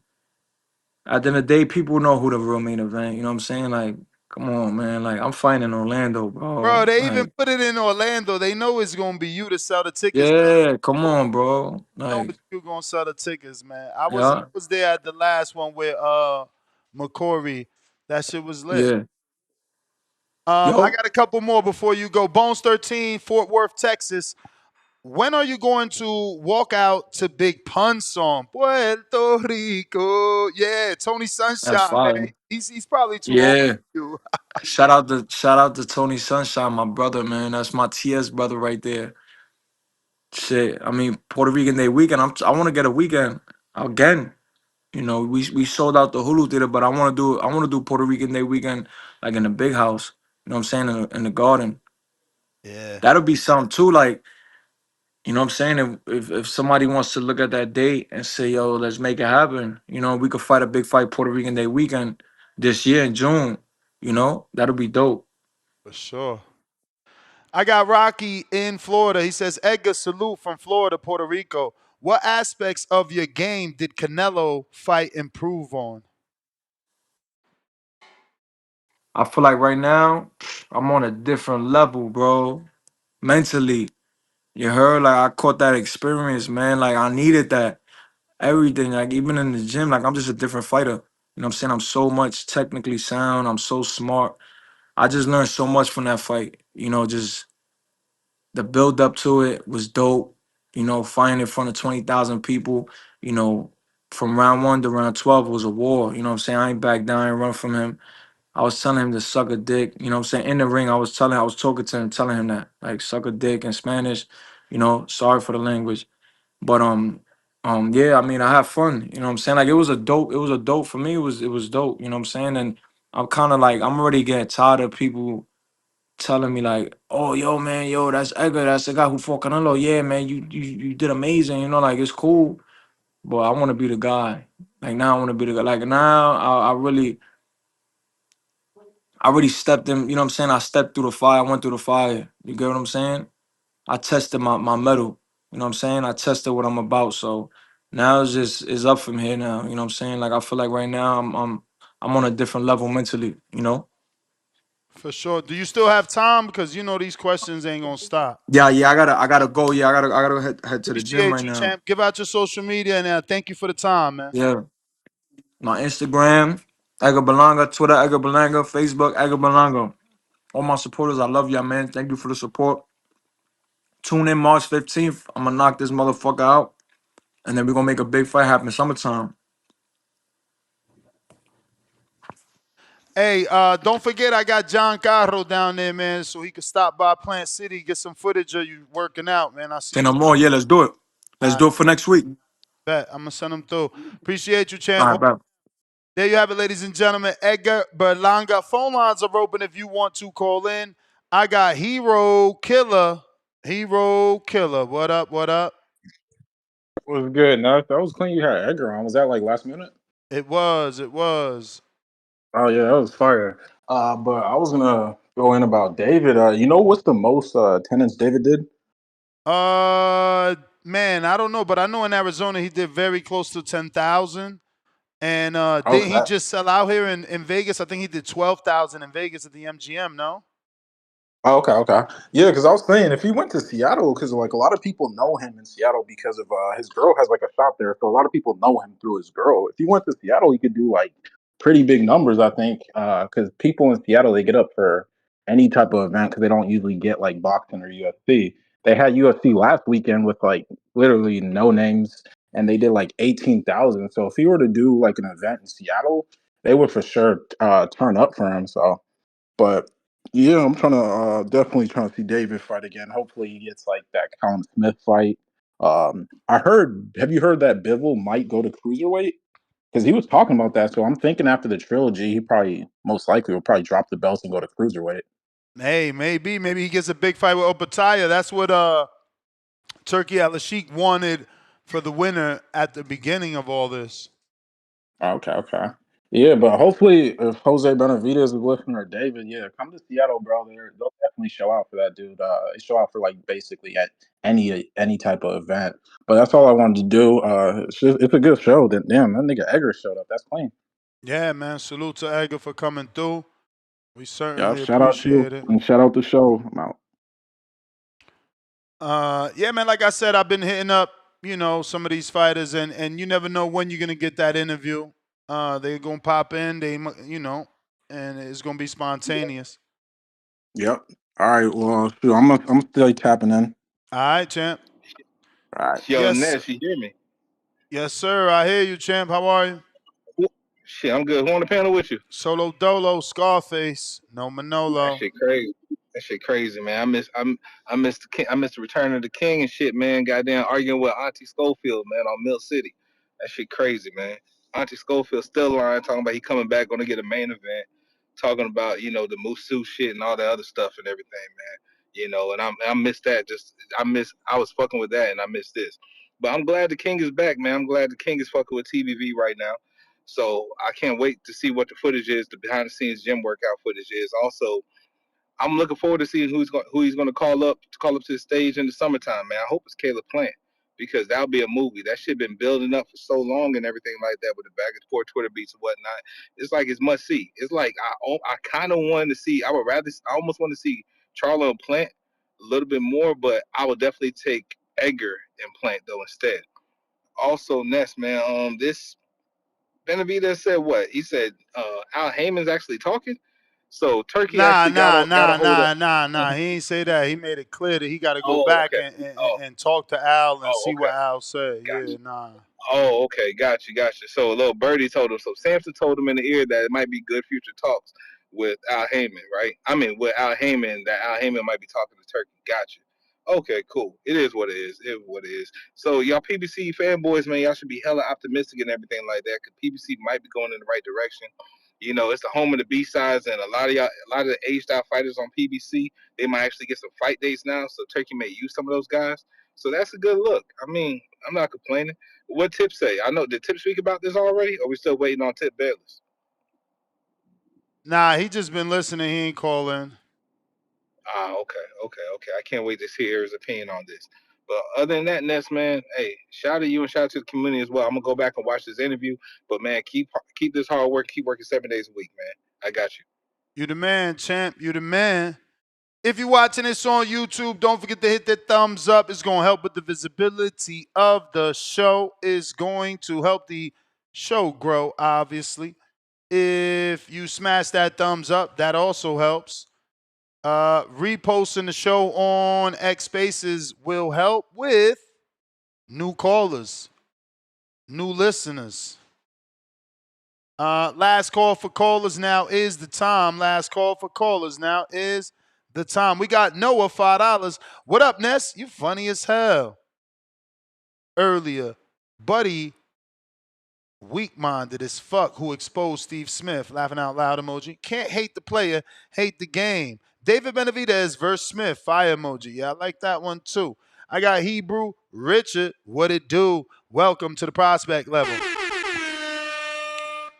at the end of the day, people know who the real main event, you know what I'm saying? Like, come on, man. Like I'm fighting in Orlando,
Bro,
bro.
they even
Like,
put it in Orlando. They know it's gonna be you to sell the tickets.
yeah, come on, bro.
Know
Like,
it's you gonna sell the tickets, man. I was
yeah,
there at the last one with McCory. That shit was lit.
yeah.
I
Yo,
got a couple more before you go. Bones 13, Fort Worth, Texas. When are you going to walk out to Big Pun song? Puerto Rico. Yeah, Tony
that's
Sunshine, man.
fire.
He's probably too old
Yeah.
for you.
Shout out to Tony Sunshine, my brother, man. That's my TS brother right there. Shit, I mean Puerto Rican Day weekend. I want to get a weekend again. We sold out the Hulu theater, but I want to do Puerto Rican Day weekend like in the big house. You know what I'm saying in the garden.
Yeah,
That'll be something too. Like what I'm saying. If somebody wants to look at that date and say, yo, let's make it happen. We could fight a big fight Puerto Rican Day weekend this year in June. That'll be dope.
for sure. I got Rocky in Florida. He says, Edgar, salute from Florida, Puerto Rico. What aspects of your game did Canelo fight improve on?
I feel like right now I'm on a different level, bro. Mentally, you heard? Like I caught that experience, man. Like I needed that. Everything, like even in the gym, like I'm just a different fighter. You know what I'm saying? I'm so much technically sound. I'm so smart. I just learned so much from that fight. Just the build up to it was dope. Fighting in front of 20,000 people. You know, from round 1 to round 12 was a war. You know what I'm saying? I ain't back down and run from him. I was telling him to suck a dick. You know what I'm saying? In the ring, I was talking to him, telling him that. Like suck a dick in Spanish. Sorry for the language. But yeah, I mean I have fun. You know what I'm saying? Like it was a dope for me, it was dope, you know what I'm saying? And I'm kinda like I'm already getting tired of people telling me like, oh yo man, that's Edgar, that's the guy who fought Canelo. Yeah, man, you did amazing, like it's cool. but I want to be the guy. Like now, I want to be the guy. Like now, I really stepped in. You know what I'm saying? I stepped through the fire. I went through the fire. You get what I'm saying? I tested my metal. You know what I'm saying? I tested what I'm about. So now it's up from here now. You know what I'm saying? Like I feel like right now I'm on a different level mentally. You know?
For sure. Do you still have time? Because you know these questions ain't gonna stop.
Yeah. I gotta go. Yeah, I gotta head to the gym
Appreciate
right
you,
now.
champ. Give out your social media and thank you for the time, man.
Yeah. My Instagram, Edgar Berlanga, Twitter, Edgar Berlanga, Facebook, Edgar Berlanga. All my supporters, I love y'all, man. Thank you for the support. Tune in March 15th. I'm gonna knock this motherfucker out. And then we're gonna make a big fight happen summertime.
Hey, don't forget I got John Carro down there, man, so he could stop by Plant City, get some footage of you working out, man. I see
Say
you.
no more. Yeah, let's do it. Let's
I
do it for next week.
bet. I'm gonna send him through. Appreciate you,
All
champ.
right, bye.
There you have it, ladies and gentlemen. Edgar Berlanga. Phone lines are open if you want to call in. I got Hero Killer. Hero Killer. What up? What up?
Was good. No, that was clean. You had Edgar on. Was that like last minute?
It was. It was.
Oh yeah, that was fire. But I was gonna go in about David. You know what's the most attendance David did?
Man, I don't know, but I know in Arizona he did very close to 10,000. And didn't he
Okay.
just sell out here in Vegas? I think he did 12,000 in Vegas at the MGM. No.
Oh, okay. Yeah, because I was saying if he went to Seattle, because like a lot of people know him in Seattle because of his girl has like a shop there, so a lot of people know him through his girl. If he went to Seattle, he could do like pretty big numbers, I think, because people in Seattle they get up for any type of event because they don't usually get like boxing or UFC. They had UFC last weekend with like literally no names, and they did like 18,000. So if he were to do like an event in Seattle, they would for sure turn up for him. So. But yeah, I'm trying to definitely trying to see David fight again. Hopefully, he gets like that Colin Smith fight. I heard. Have you heard that Bivol might go to cruiserweight? Because he was talking about that. So I'm thinking after the trilogy, he probably most likely will probably drop the belts and go to cruiserweight.
Hey, maybe he gets a big fight with Opataya. That's what Turki Alalshikh wanted for the winner at the beginning of all this.
Okay. Yeah, but hopefully, if Jose Benavidez is listening or David, yeah, come to Seattle, bro. They'll definitely show out for that dude. They show out for like basically at any type of event. But that's all I wanted to do. It's a good show. Then damn, that nigga Edgar showed up. That's clean.
Yeah, man. Salute to Edgar for coming through. We
Yeah,
certainly
shout out you
appreciate it.
and shout out the show. I'm out.
Yeah, man. Like I said, I've been hitting up, some of these fighters, and you never know when you're gonna get that interview. They're gonna pop in, and it's gonna be spontaneous.
Yep. All right. Well, shoot, I'm still tapping in.
All right, champ.
All right.
Yo,
Yes,
Ness, you hear me?
yes, sir. I hear you, champ. How are you?
Shit, I'm good. Who on the panel with you?
Solo Dolo, Scarface, no
That
Manolo.
shit crazy. That shit crazy, man. I missed the king. I missed the return of the king and shit, man. Goddamn arguing with Auntie Schofield, man, on Mill City. That shit crazy, man. Auntie Schofield still lying, talking about he coming back, gonna get a main event, talking about the Musu shit and all that other stuff and everything, man. And I missed that. I was fucking with that and I missed this. But I'm glad the king is back, man. I'm glad the king is fucking with TBV right now. So I can't wait to see what the footage is, the behind the scenes gym workout footage is. Also, I'm looking forward to seeing who he's going to call up to the stage in the summertime, man. I hope it's Caleb Plant because that'll be a movie. That shit been building up for so long and everything like that with the back and forth Twitter beats and whatnot. It's like it's must see. It's like I kind of wanted to see. I almost want to see Charlo and Plant a little bit more, but I would definitely take Edgar and Plant though instead. Also, Ness, man, this Benavidez said what? He said Al Heyman's actually talking. So Turkey
Nah,
actually got
nah,
a
nah,
hold of.
nah, nah, nah. He ain't say that. He made it clear that he got to go
Oh,
back
okay.
and talk to Al and see what
Okay.
Al said. Yeah,
Gotcha.
nah.
Oh, okay. Gotcha. So a little birdie told him. So Samson told him in the ear that it might be good future talks with Al Heyman, right? I mean, with Al Heyman, that Al Heyman might be talking to Turkey. Gotcha. Okay, cool. It is what it is. It is what it is. So y'all PBC fanboys, man, y'all should be hella optimistic and everything like that because PBC might be going in the right direction. It's the home of the B sides, and a lot of the aged out fighters on PBC, they might actually get some fight dates now. So Turkey may use some of those guys. So that's a good look. I mean, I'm not complaining. What Tip say? I know. Did Tip speak about this already? Or we still waiting on Tip Bayless?
Nah, he just been listening. He ain't calling.
Okay. I can't wait to hear his opinion on this. But other than that, Ness, man, hey, shout out to you and shout out to the community as well. I'm gonna go back and watch this interview. But man, keep this hard work. Keep working 7 days a week, man. I got you.
You the man, champ. You the man. If you're watching this on YouTube, don't forget to hit that thumbs up. It's going to help with the visibility of the show. It's going to help the show grow, obviously. If you smash that thumbs up, that also helps. Reposting the show on X Spaces will help with new callers, new listeners. Last call for callers now is the time. Last call for callers now is the time. We got Noah, $5. What up, Ness? You funny as hell. Earlier, Buddy, weak-minded as fuck, who exposed Steve Smith. Laughing out loud emoji. Can't hate the player, hate the game. David Benavidez versus Smith. Fire emoji. Yeah, I like that one too. I got Hebrew, Richard. What it do? Welcome to the prospect level.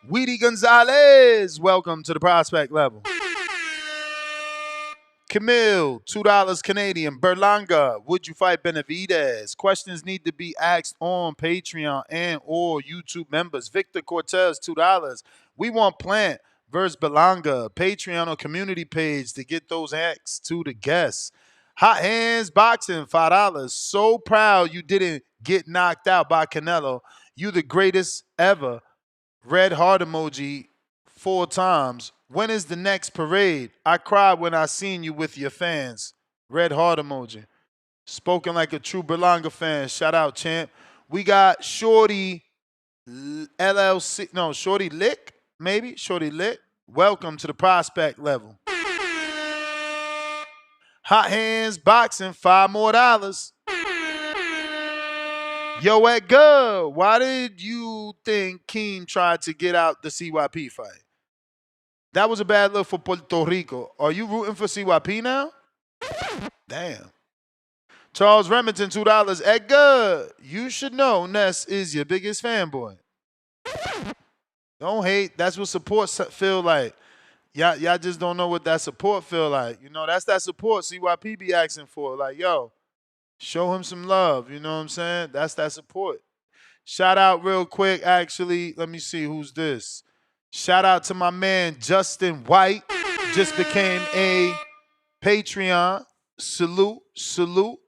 Weedy Gonzalez, welcome to the prospect level. Camille, $2 Canadian. Berlanga, would you fight Benavidez? Questions need to be asked on Patreon and or YouTube members. Victor Cortez, $2. We want Plant versus Berlanga. Patreon or community page to get those acts to the guests. Hot Hands Boxing, $5. So proud you didn't get knocked out by Canelo. You the greatest ever. Red heart emoji 4 times. When is the next parade? I cried when I seen you with your fans. Red heart emoji. Spoken like a true Berlanga fan. Shout out, champ. We got Shorty LLC. No, Shorty Lick, maybe? Shorty Lick. Welcome to the prospect level. Hot Hands Boxing, $5 more. Yo, Edgar, why did you think Keem tried to get out the CYP fight? That was a bad look for Puerto Rico. Are you rooting for CYP now? Damn. Charles Remington, $2. Edgar, you should know Ness is your biggest fanboy. Don't hate. That's what support feel like. Y'all just don't know what that support feel like. You know, that's that support CYP be asking for. Like, yo, show him some love. You know what I'm saying? That's that support. Shout out real quick, actually. Let me see who's this. Shout out to my man Justin White. Just became a Patreon. Salute.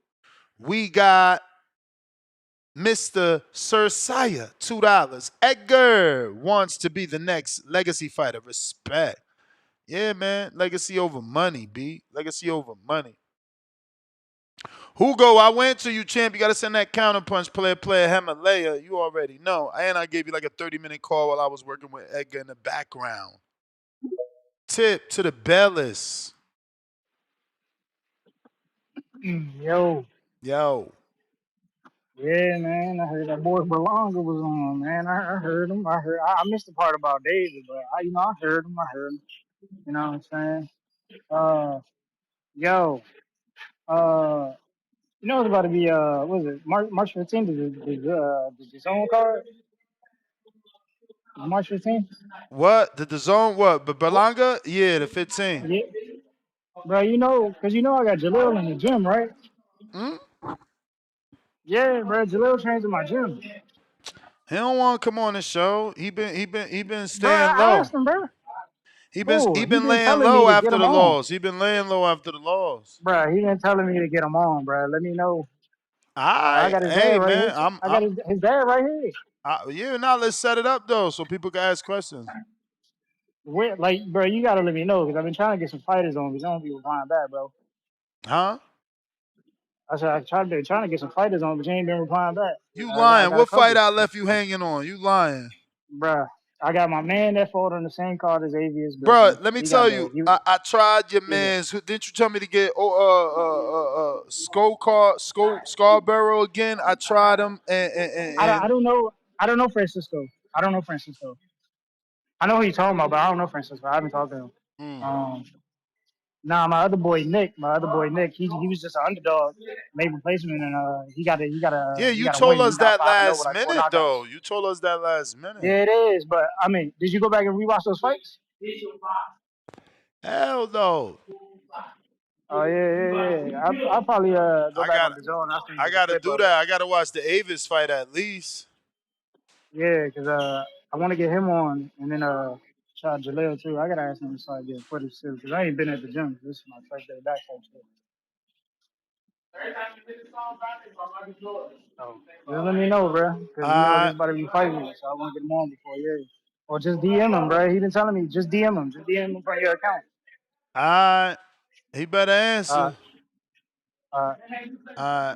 We got Mr. Sir Sire, $2. Edgar wants to be the next legacy fighter. Respect. Yeah, man. Legacy over money, B. Legacy over money. Hugo, I went to you, champ. You got to send that counterpunch player Himalaya. You already know. And I gave you like a 30-minute call while I was working with Edgar in the background. Tip to the Bellis.
Yo.
Yo.
Yeah, man. I heard that boy Berlanga was on, man. I heard him. I missed the part about David, but I heard him. You know what I'm saying? Yo. You know it's about to be what is it? March 15th the zone card? March 15th?
What? The zone? What? But Berlanga? Yeah, the 15.
Yeah. Bro, because I got Jalil in the gym, right?
Hmm?
Yeah, bro. Jalil trains in my gym.
He don't want to come on the show. He been
Bro,
staying
I
low.
asked him, bro.
He
Cool. He
been
been
laying
telling me
low
to get
after
him
the
on.
loss. He been laying low after the loss.
Bro, he been telling me to get him on, bro. Let me know. I
Alright,
got his dad
hey
right
man,
here. I got his dad right here.
yeah. Now let's set it up though, so people can ask questions.
Bro, you gotta let me know because I've been trying to get some fighters on, but you don't be replying back, bro.
Huh?
I said I trying to get some fighters on, but you ain't been replying back.
You
I
lying?
got a
What fight
couple,
I left you hanging on? You lying,
bro. I got my man that fought on the same card as Avius
bro?
Griffin.
Let me
He got
tell you, I tried your
he got,
man's. Didn't you tell me to get Scarborough again? I tried him
I
and
don't know. I don't know Francisco. I don't know Francisco. I know who you're talking about, but I don't know Francisco. I haven't talked to him. Nah, my other boy Nick, he was just an underdog, made replacement, and he got
Yeah,
he
you
got a
told
win. He
us
got
that
5-0 with
last
like 4
minute,
knockouts.
though. You told us that last minute.
Yeah, it is. But I mean, did you go back and rewatch those fights?
Hell no.
Oh yeah. I'll probably go
I
back
got
on the zone after you
I
get the
gotta
clip
do
of it.
that. I gotta watch the Avis fight at least.
Yeah, cause I want to get him on, and then try Jaleel too. I gotta ask him to start getting footage too, cause I ain't been at the gym. This is my first day back type shit. So just let me know, bro, cause this
Uh
about to be fighting, so I want to get him on before or just DM him, bro. He been telling me just DM him, from your account.
he better
Uh,
answer.
uh,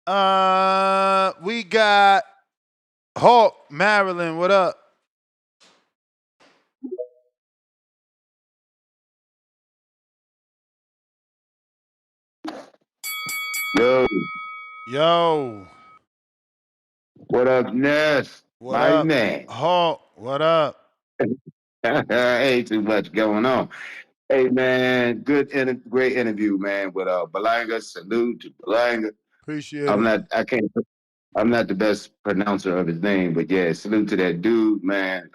Uh we got Hawk, Maryland, what up?
Yo,
Yo,
what up, Ness?
what
My
up?
man.
Hawk, what up?
Ain't too much going on. Hey, man, great interview, man, with Berlanga. Salute to Berlanga.
Appreciate it.
I'm not the best pronouncer of his name, but yeah, salute to that dude, man.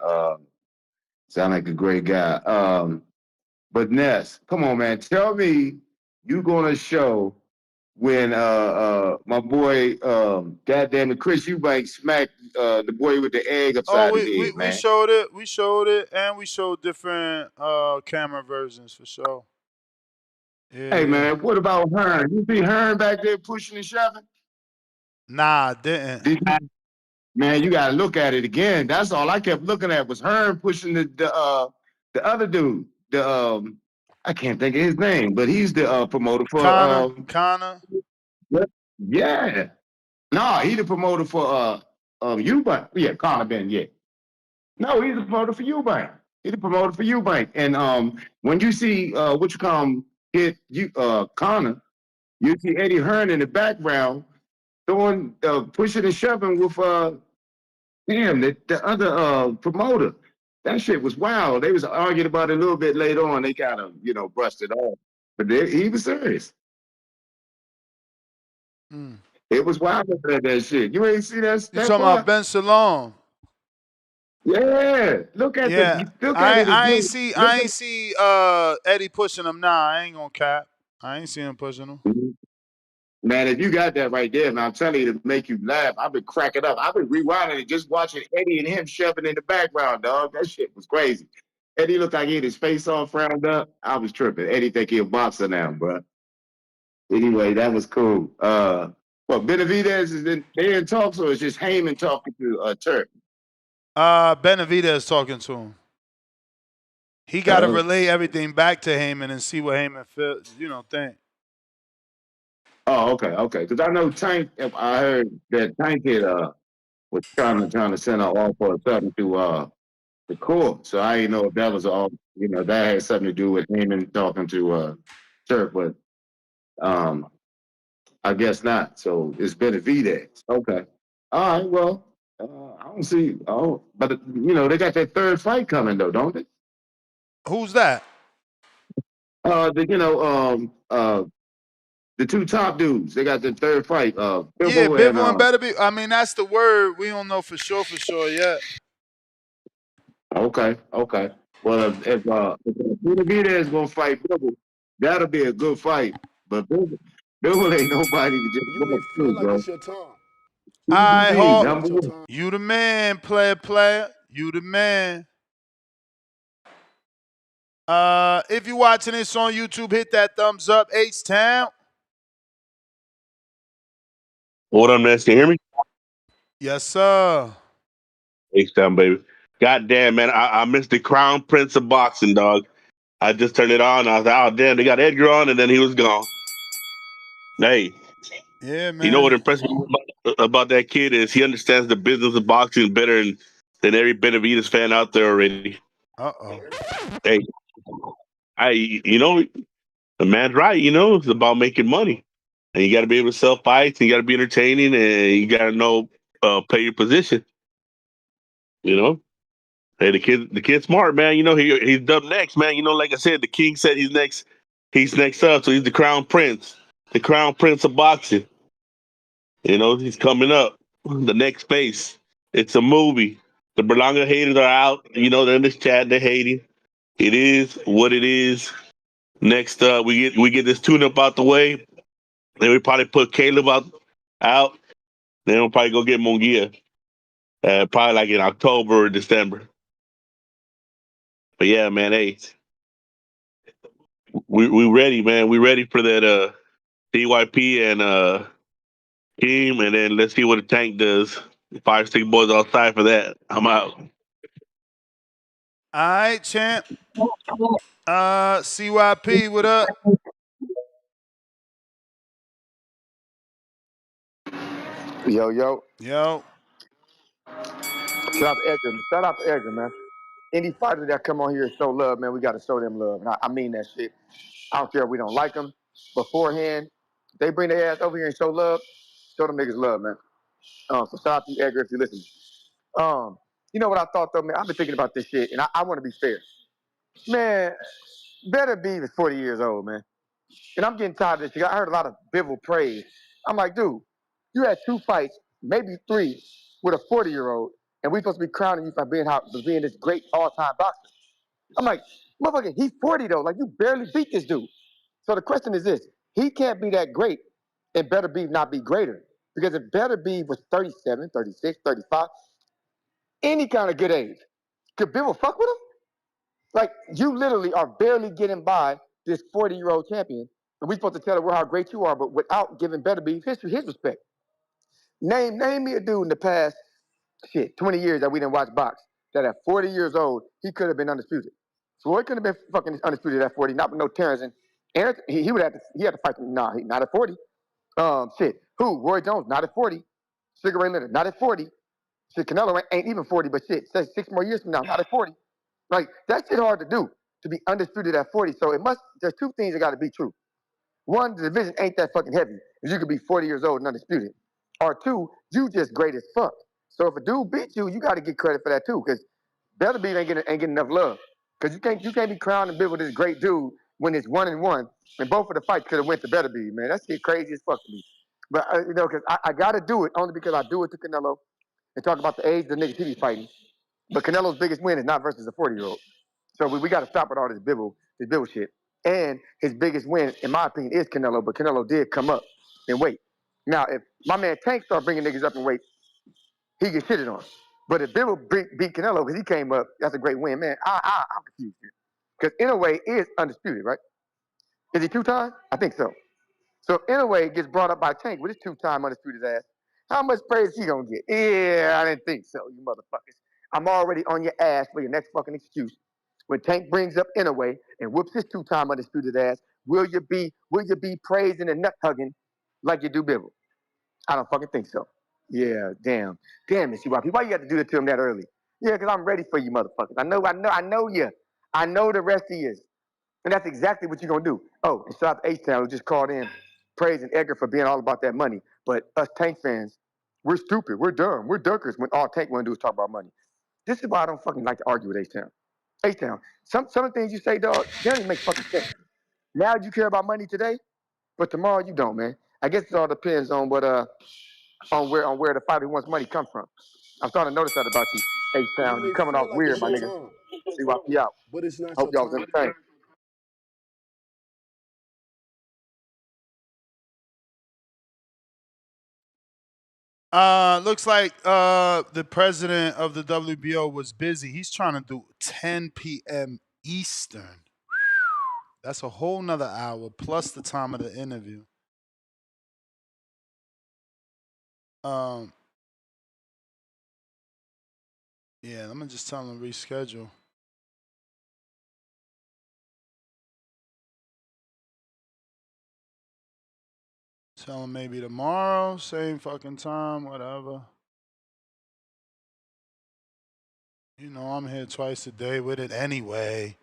Sound like a great guy. But Ness, come on, man, tell me you gonna show when my boy goddamn it, Chris Eubank smacked the boy with the egg
Oh,
upside his head,
we
man.
showed it. We showed it, and we showed different camera versions for sure. Yeah,
Hey
yeah.
man, what about Hearn? You see Hearn back there pushing and shoving?
Nah, I didn't.
Man, you gotta look at it again. That's all I kept looking at was Hearn pushing the other dude. I can't think of his name, but he's the promoter for
Connor.
yeah. No, he the promoter for Eubank. Yeah, Connor Ben, yeah. No, he's the promoter for Eubank. He's the promoter for Eubank. And when you see what you call him hit you Connor, you see Eddie Hearn in the background throwing pushing and shoving with the other promoter. That shit was wild. They was arguing about it a little bit later on. They kind of, brushed it off. But he was serious.
Mm.
It was wild about that shit. You ain't see
You
that
talking about
part?
Ben Salom?
Yeah.
Yeah,
Look at it again.
I ain't see Eddie pushing him. Nah, I ain't gonna cap. I ain't see him pushing him.
Man, if you got that right there, man, I'm telling you to make you laugh. I've been cracking up. I've been rewinding it, just watching Eddie and him shoving in the background, dog. That shit was crazy. Eddie looked like he had his face all frowned up. I was tripping. Eddie think he a boxer now, bro. Anyway, that was cool. Benavidez they in talks, or is just Heyman talking to Turk?
Benavidez talking to him. He got to relay everything back to Heyman and see what Heyman feel. Think.
Oh, okay. Because I know Tank. I heard that Tank had was trying to send an offer or something to the court. So I didn't know if that was all. That had something to do with Heyman talking to Turk, but um, I guess not. So it's Benavidez. Okay. All right. Well, I don't see. Oh, but they got that third fight coming though, don't they?
Who's that?
The two top dudes. They got the third fight.
Yeah,
Bivol and
Bivol and Beterbiev. I mean, that's the word. We don't know for sure yet.
Okay. Well, if Benavidez is gonna fight Bivol, that'll be a good fight. But Bivol ain't nobody to just
You
walk
ain't feel
through,
like
bro.
it's your time.
All right,
PBC
It's
Hawk.
not
number
your
one.
time.
You the man, player. You the man. If you're watching this on YouTube, hit that thumbs up. H-Town.
What up, man? Can you hear me?
Yes, sir.
H-Town, baby. Goddamn, man. I missed the Crown Prince of Boxing, dog. I just turned it on. I was like, oh, damn, they got Edgar on, and then he was gone. Hey,
Yeah,
you know what
man.
impressed me about that kid is he understands the business of boxing better than every Benavidez fan out there already.
Uh-oh.
Hey, the man's right, it's about making money. And you got to be able to sell fights, and you got to be entertaining, and you got to know, pay your position, you know? Hey, the kid's smart, man. You know he's up next, man. You know, like I said, the king said he's next. He's next up, so he's the crown prince of boxing. You know, he's coming up, the next phase. It's a movie. The Berlanga haters are out. You know, they're in this chat. They're hating. It is what it is. Next up, we get this tune-up out the way. Then we probably put Caleb out. Then we'll probably go get Munguia. Probably like in October or December. But yeah, man, hey, we ready, man. We ready for that DYP and team, and then let's see what the tank does. 5, 6 boys outside for that. I'm out.
All right, champ. CYP, what up?
Yo, yo.
Yo.
Shout out to Edgar. Shout out to Edgar, man. Any fighters that come on here and show love, man, we got to show them love. And I mean that shit. I don't care if we don't like them beforehand. They bring their ass over here and show love. Show them niggas love, man. So shout out to you, Edgar, if you listen. You know what I thought though, man? I've been thinking about this shit, and I want to be fair. Man, Beterbiev is 40 years old, man. And I'm getting tired of this shit. I heard a lot of Bivol praise. I'm like, dude, you had 2 fights, maybe 3, with a 40-year-old, and we supposed to be crowning you for being this great all-time boxer. I'm like, motherfucker, he's 40 though. Like, you barely beat this dude. So the question is this: he can't be that great, and Beterbiev not be greater. Because if Beterbiev was 37, 36, 35, any kind of good age, could Bivol fuck with him? Like, you literally are barely getting by this 40-year-old champion, and we're supposed to tell the world how great you are, but without giving Beterbiev his respect. Name me a dude in the past 20 years that we didn't watch box that at 40 years old he could have been undisputed. Floyd could have been fucking undisputed at 40, not with no Terrence. And Aaron, he would have to fight. Nah, not at 40. Who? Roy Jones, not at 40. Sugar Ray Leonard, not at 40. Canelo ain't even 40, but 6 more years from now, not at 40. Like, that shit hard to do, to be undisputed at 40. So there's 2 things that got to be true. One, the division ain't that fucking heavy. If you could be 40 years old and undisputed. Or 2, you just great as fuck. So if a dude beats you, you got to get credit for that too, because Beterbiev ain't getting enough love. Because you can't be crowning Bivol this great dude when it's 1-1, and both of the fights could have went to Beterbiev, man. That shit crazy as fuck to me. But because I got to do it only because I do it to Canelo and talk about the age of the niggas he be fighting. But Canelo's biggest win is not versus a 40-year-old. So we got to stop with all this Bivol shit. And his biggest win, in my opinion, is Canelo. But Canelo did come up in weight. Now, if my man Tank start bringing niggas up in weight, he gets shitted on. But if Bivol beat Canelo because he came up, that's a great win, man. I'm confused here. Because Inoue is undisputed, right? Is he 2-time? I think so. So if Inoue gets brought up by Tank with his 2-time undisputed ass, how much praise he gonna get? Yeah, I didn't think so, you motherfuckers. I'm already on your ass for your next fucking excuse. When Tank brings up Inoue and whoops his 2-time undisputed ass, will you be praising and nut hugging like you do Bivol? I don't fucking think so. Yeah, damn it, CYP. Why you got to do that to him that early? Yeah, because I'm ready for you, motherfuckers. I know you. I know the rest of you. And that's exactly what you're going to do. Oh, and shout out to H-Town who just called in praising Edgar for being all about that money. But us Tank fans, we're stupid. We're dumb. We're dunkers when all Tank want to do is talk about money. This is why I don't fucking like to argue with H-Town. H-Town, some of the things you say, dog, they don't even make fucking sense. Now you care about money today, but tomorrow you don't, man. I guess it all depends on what on where the fighter wants money come from. I'm starting to notice that about you,
You
H-Town. You
may
coming off
feel like
weird,
it's
my
your
nigga.
time,
CYP out.
but it's not
Hope
your
y'all was
time.
entertained.
Looks like the president of the WBO was busy. He's trying to do 10 p.m. Eastern. That's a whole nother hour plus the time of the interview. Yeah, I'm gonna just tell him to reschedule. Tell him maybe tomorrow, same fucking time, whatever. You know, I'm here twice a day with it anyway.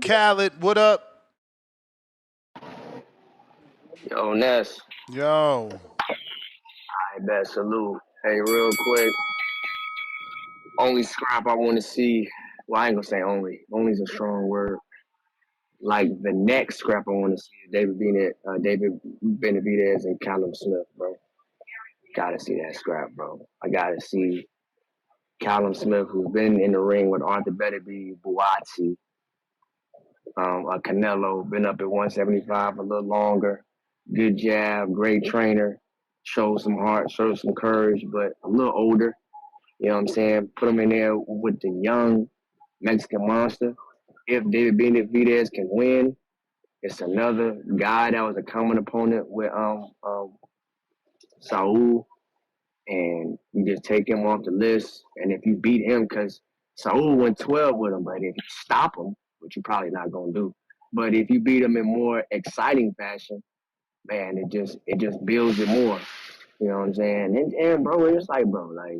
Khaled, what up?
Yo, Ness.
Yo.
I bet salute. Hey, real quick. Only scrap I want to see. Well, I ain't gonna say only. Only is a strong word. Like the next scrap I want to see is David Benavidez and Callum Smith, bro. Gotta see that scrap, bro. I gotta see Callum Smith, who's been in the ring with Arthur Beterbiev, Buatsi, Canelo, been up at 175 a little longer. Good jab, great trainer. Shows some heart, shows some courage, but a little older. You know what I'm saying? Put him in there with the young Mexican monster. If David Benavidez can win, it's another guy that was a common opponent with Saul, and you just take him off the list. And if you beat him, because Saul went 12 with him, but if you stop him, which you're probably not gonna do, but if you beat him in more exciting fashion, man, it just builds it more. You know what I'm saying? And bro, it's like, bro, like,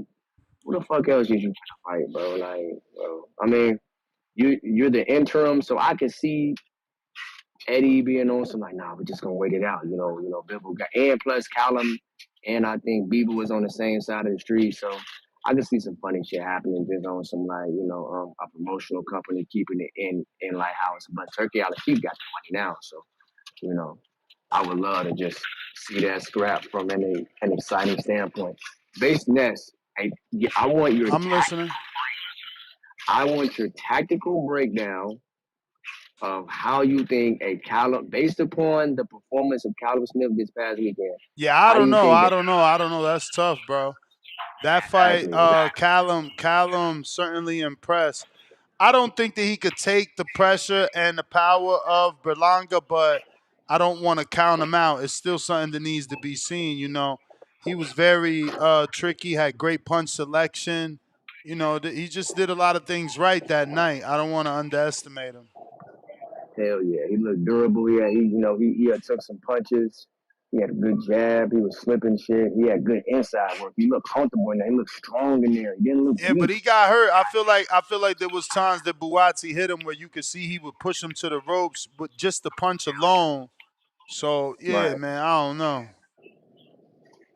who the fuck else did you fight, bro? Like, bro, I mean, you're the interim, so I can see Eddie being on some like, nah, we're just gonna wait it out. Bivol got, and plus Callum, and I think Bivol was on the same side of the street, so I can see some funny shit happening just on some like, a promotional company keeping it in like house. But Turki Alalshikh got the money now, so you know, I would love to just see that scrap from an exciting standpoint. Base Ness, I want your
I'm listening.
I want your tactical breakdown of how you think based upon the performance of Callum Smith this past weekend,
Yeah, I
how do
don't
you
know.
think
I
that
don't know. I don't know. That's tough, bro. That fight,
exactly?
Callum certainly impressed. I don't think that he could take the pressure and the power of Berlanga, but I don't want to count him out. It's still something that needs to be seen. He was very tricky, had great punch selection. He just did a lot of things right that night. I don't want to underestimate him.
Hell yeah, he looked durable. He had took some punches. He had a good jab. He was slipping shit. He had good inside work. He looked comfortable in there. He looked strong in there. He didn't look
Yeah, but
weak.
he got hurt. I feel like there was times that Buatsi hit him where you could see he would push him to the ropes, but just the punch alone. So yeah,
Right.
man, I don't know.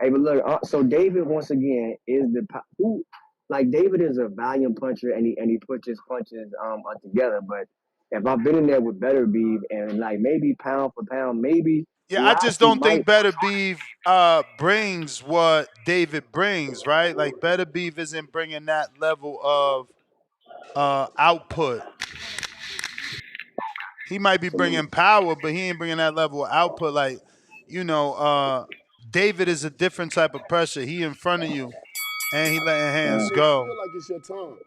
Hey, but look, so David once again is who, like David is a valiant puncher and he puts his punches together. But if I've been in there with Beterbiev and like maybe pound for pound, maybe
Yeah, I just
Buatsi
don't
might.
think Better Beef brings what David brings, right? Like Better Beef isn't bringing that level of output. He might be
Salute.
bringing power, but he ain't bringing that level of output. Like, you know, uh, David is a different type of pressure. He in front of you, and he letting hands
Ernest, I
go.
feel like it's your time.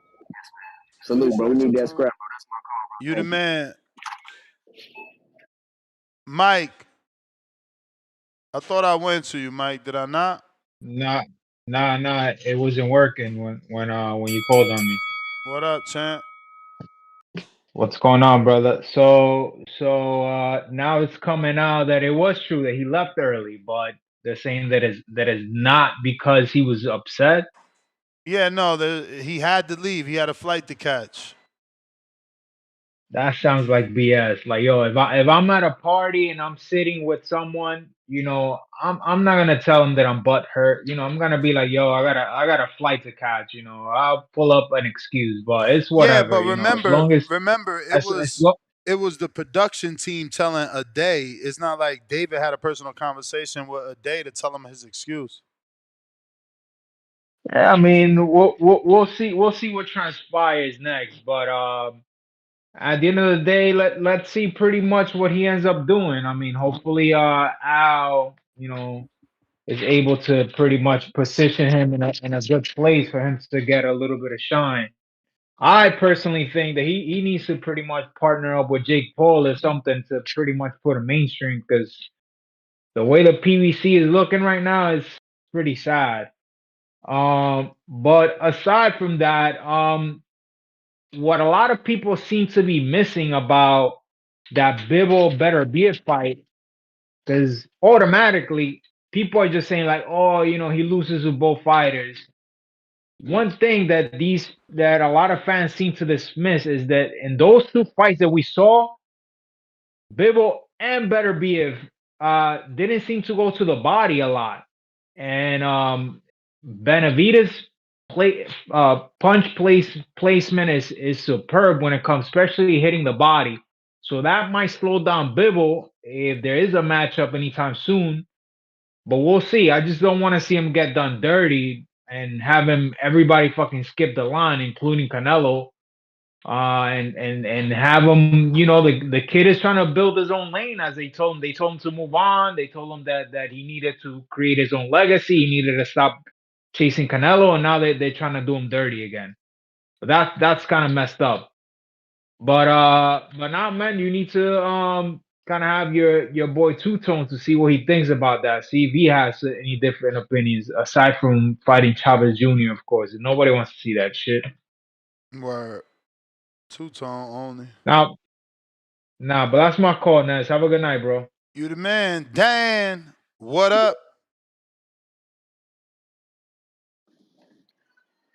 Salute,
Ernest,
bro. We
it's
need
your
that
time.
scrap, bro. That's my call,
You
bro.
the
Thank you.
man, Mike. I thought I went to you, Mike. Did I not?
Nah, nah. It wasn't working when you called on me.
What up, champ?
What's going on, brother? So now it's coming out that it was true that he left early, but they're saying that is not because he was upset.
Yeah, no, he had to leave. He had a flight to catch.
That sounds like BS. Like, yo, if I'm at a party and I'm sitting with someone, I'm not gonna tell them that I'm butt hurt. I'm gonna be like, yo, I got a flight to catch. I'll pull up an excuse, but it's
Yeah,
whatever.
but
As
remember,
long as
remember, it
as
was it was the production team telling a day. It's not like David had a personal conversation with a day to tell him his excuse.
Yeah, I mean, we'll see. We'll see what transpires next. But at the end of the day, let's see pretty much what he ends up doing. I mean, hopefully, Al, is able to pretty much position him in a good place for him to get a little bit of shine. I personally think that he needs to pretty much partner up with Jake Paul or something to pretty much put a mainstream because the way the PBC is looking right now is pretty sad. But aside from that, what a lot of people seem to be missing about that Bivol Beterbiev fight, because automatically people are just saying like, oh, he loses with both fighters. One thing that a lot of fans seem to dismiss is that in those two fights that we saw, Bivol and Beterbiev didn't seem to go to the body a lot, and Benavidez placement is superb when it comes, especially hitting the body. So that might slow down Bivol if there is a matchup anytime soon. But we'll see. I just don't want to see him get done dirty and have everybody fucking skip the line, including Canelo. And have him, the kid is trying to build his own lane, as they told him. They told him to move on. They told him that he needed to create his own legacy. He needed to stop chasing Canelo, and now they're trying to do him dirty again. But that's kind of messed up. But now, man, you need to kind of have your boy Two Tone to see what he thinks about that. See if he has any different opinions aside from fighting Chavez Jr. Of course, nobody wants to see that shit.
Word. Two-tone only.
Now, nah, but that's my call, Ness. Have a good night, bro.
You the man. Dan, what up?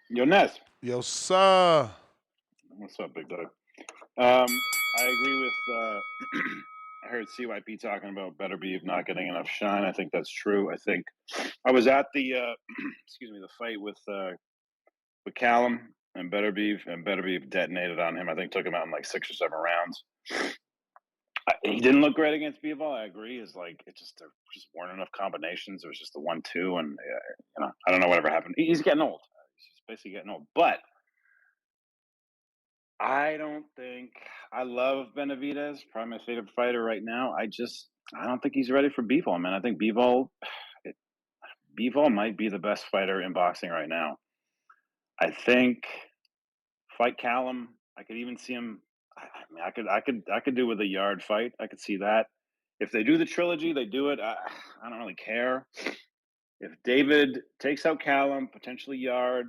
Yo, Ness.
Yo, sir.
What's up, big dog? I agree with. I heard CYP talking about Beterbiev not getting enough shine. I think that's true. I think I was at the excuse me, the fight with Callum and Beterbiev detonated on him. I think took him out in like 6 or 7 rounds. He didn't look great against Bivol. I agree. It's like there just weren't enough combinations. It was just the 1-2, and I don't know whatever happened. He's getting old. He's basically getting old, but. I don't think I love Benavidez, probably my favorite fighter right now. I don't think he's ready for Bivol, man. I think Bivol might be the best fighter in boxing right now. I think fight Callum. I could even see him. I could do with a Yard fight. I could see that. If they do the trilogy, they do it. I don't really care. If David takes out Callum, potentially Yard,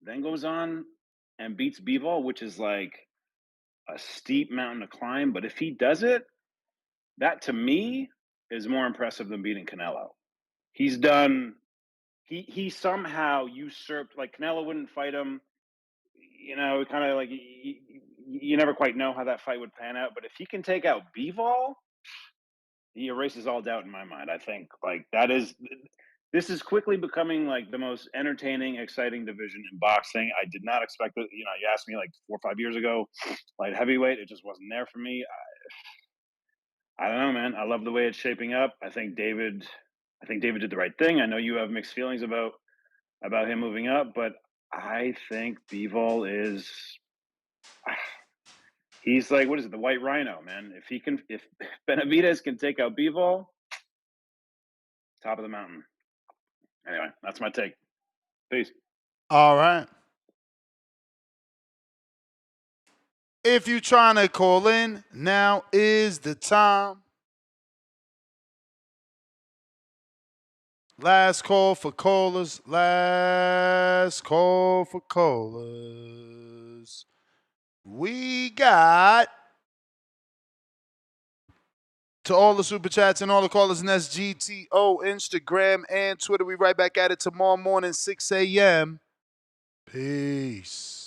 then goes on and beats Bivol, which is like a steep mountain to climb, but if he does it, that to me is more impressive than beating Canelo. He's done. He somehow usurped. Like Canelo wouldn't fight him. Kind of like you never quite know how that fight would pan out. But if he can take out Bivol, he erases all doubt in my mind. I think like this is quickly becoming like the most entertaining, exciting division in boxing. I did not expect it. You asked me like 4 or 5 years ago, light heavyweight, it just wasn't there for me. I don't know, man. I love the way it's shaping up. I think David did the right thing. I know you have mixed feelings about him moving up, but I think Bivol is. He's like, what is it, the White Rhino, man? If Benavidez can take out Bivol, top of the mountain. Anyway, that's my take. Peace.
All right. If you're trying to call in, now is the time. Last call for callers. Last call for callers. We got to all the super chats and all the callers in SGTO, Instagram, and Twitter. We right back at it tomorrow morning, 6 a.m. Peace.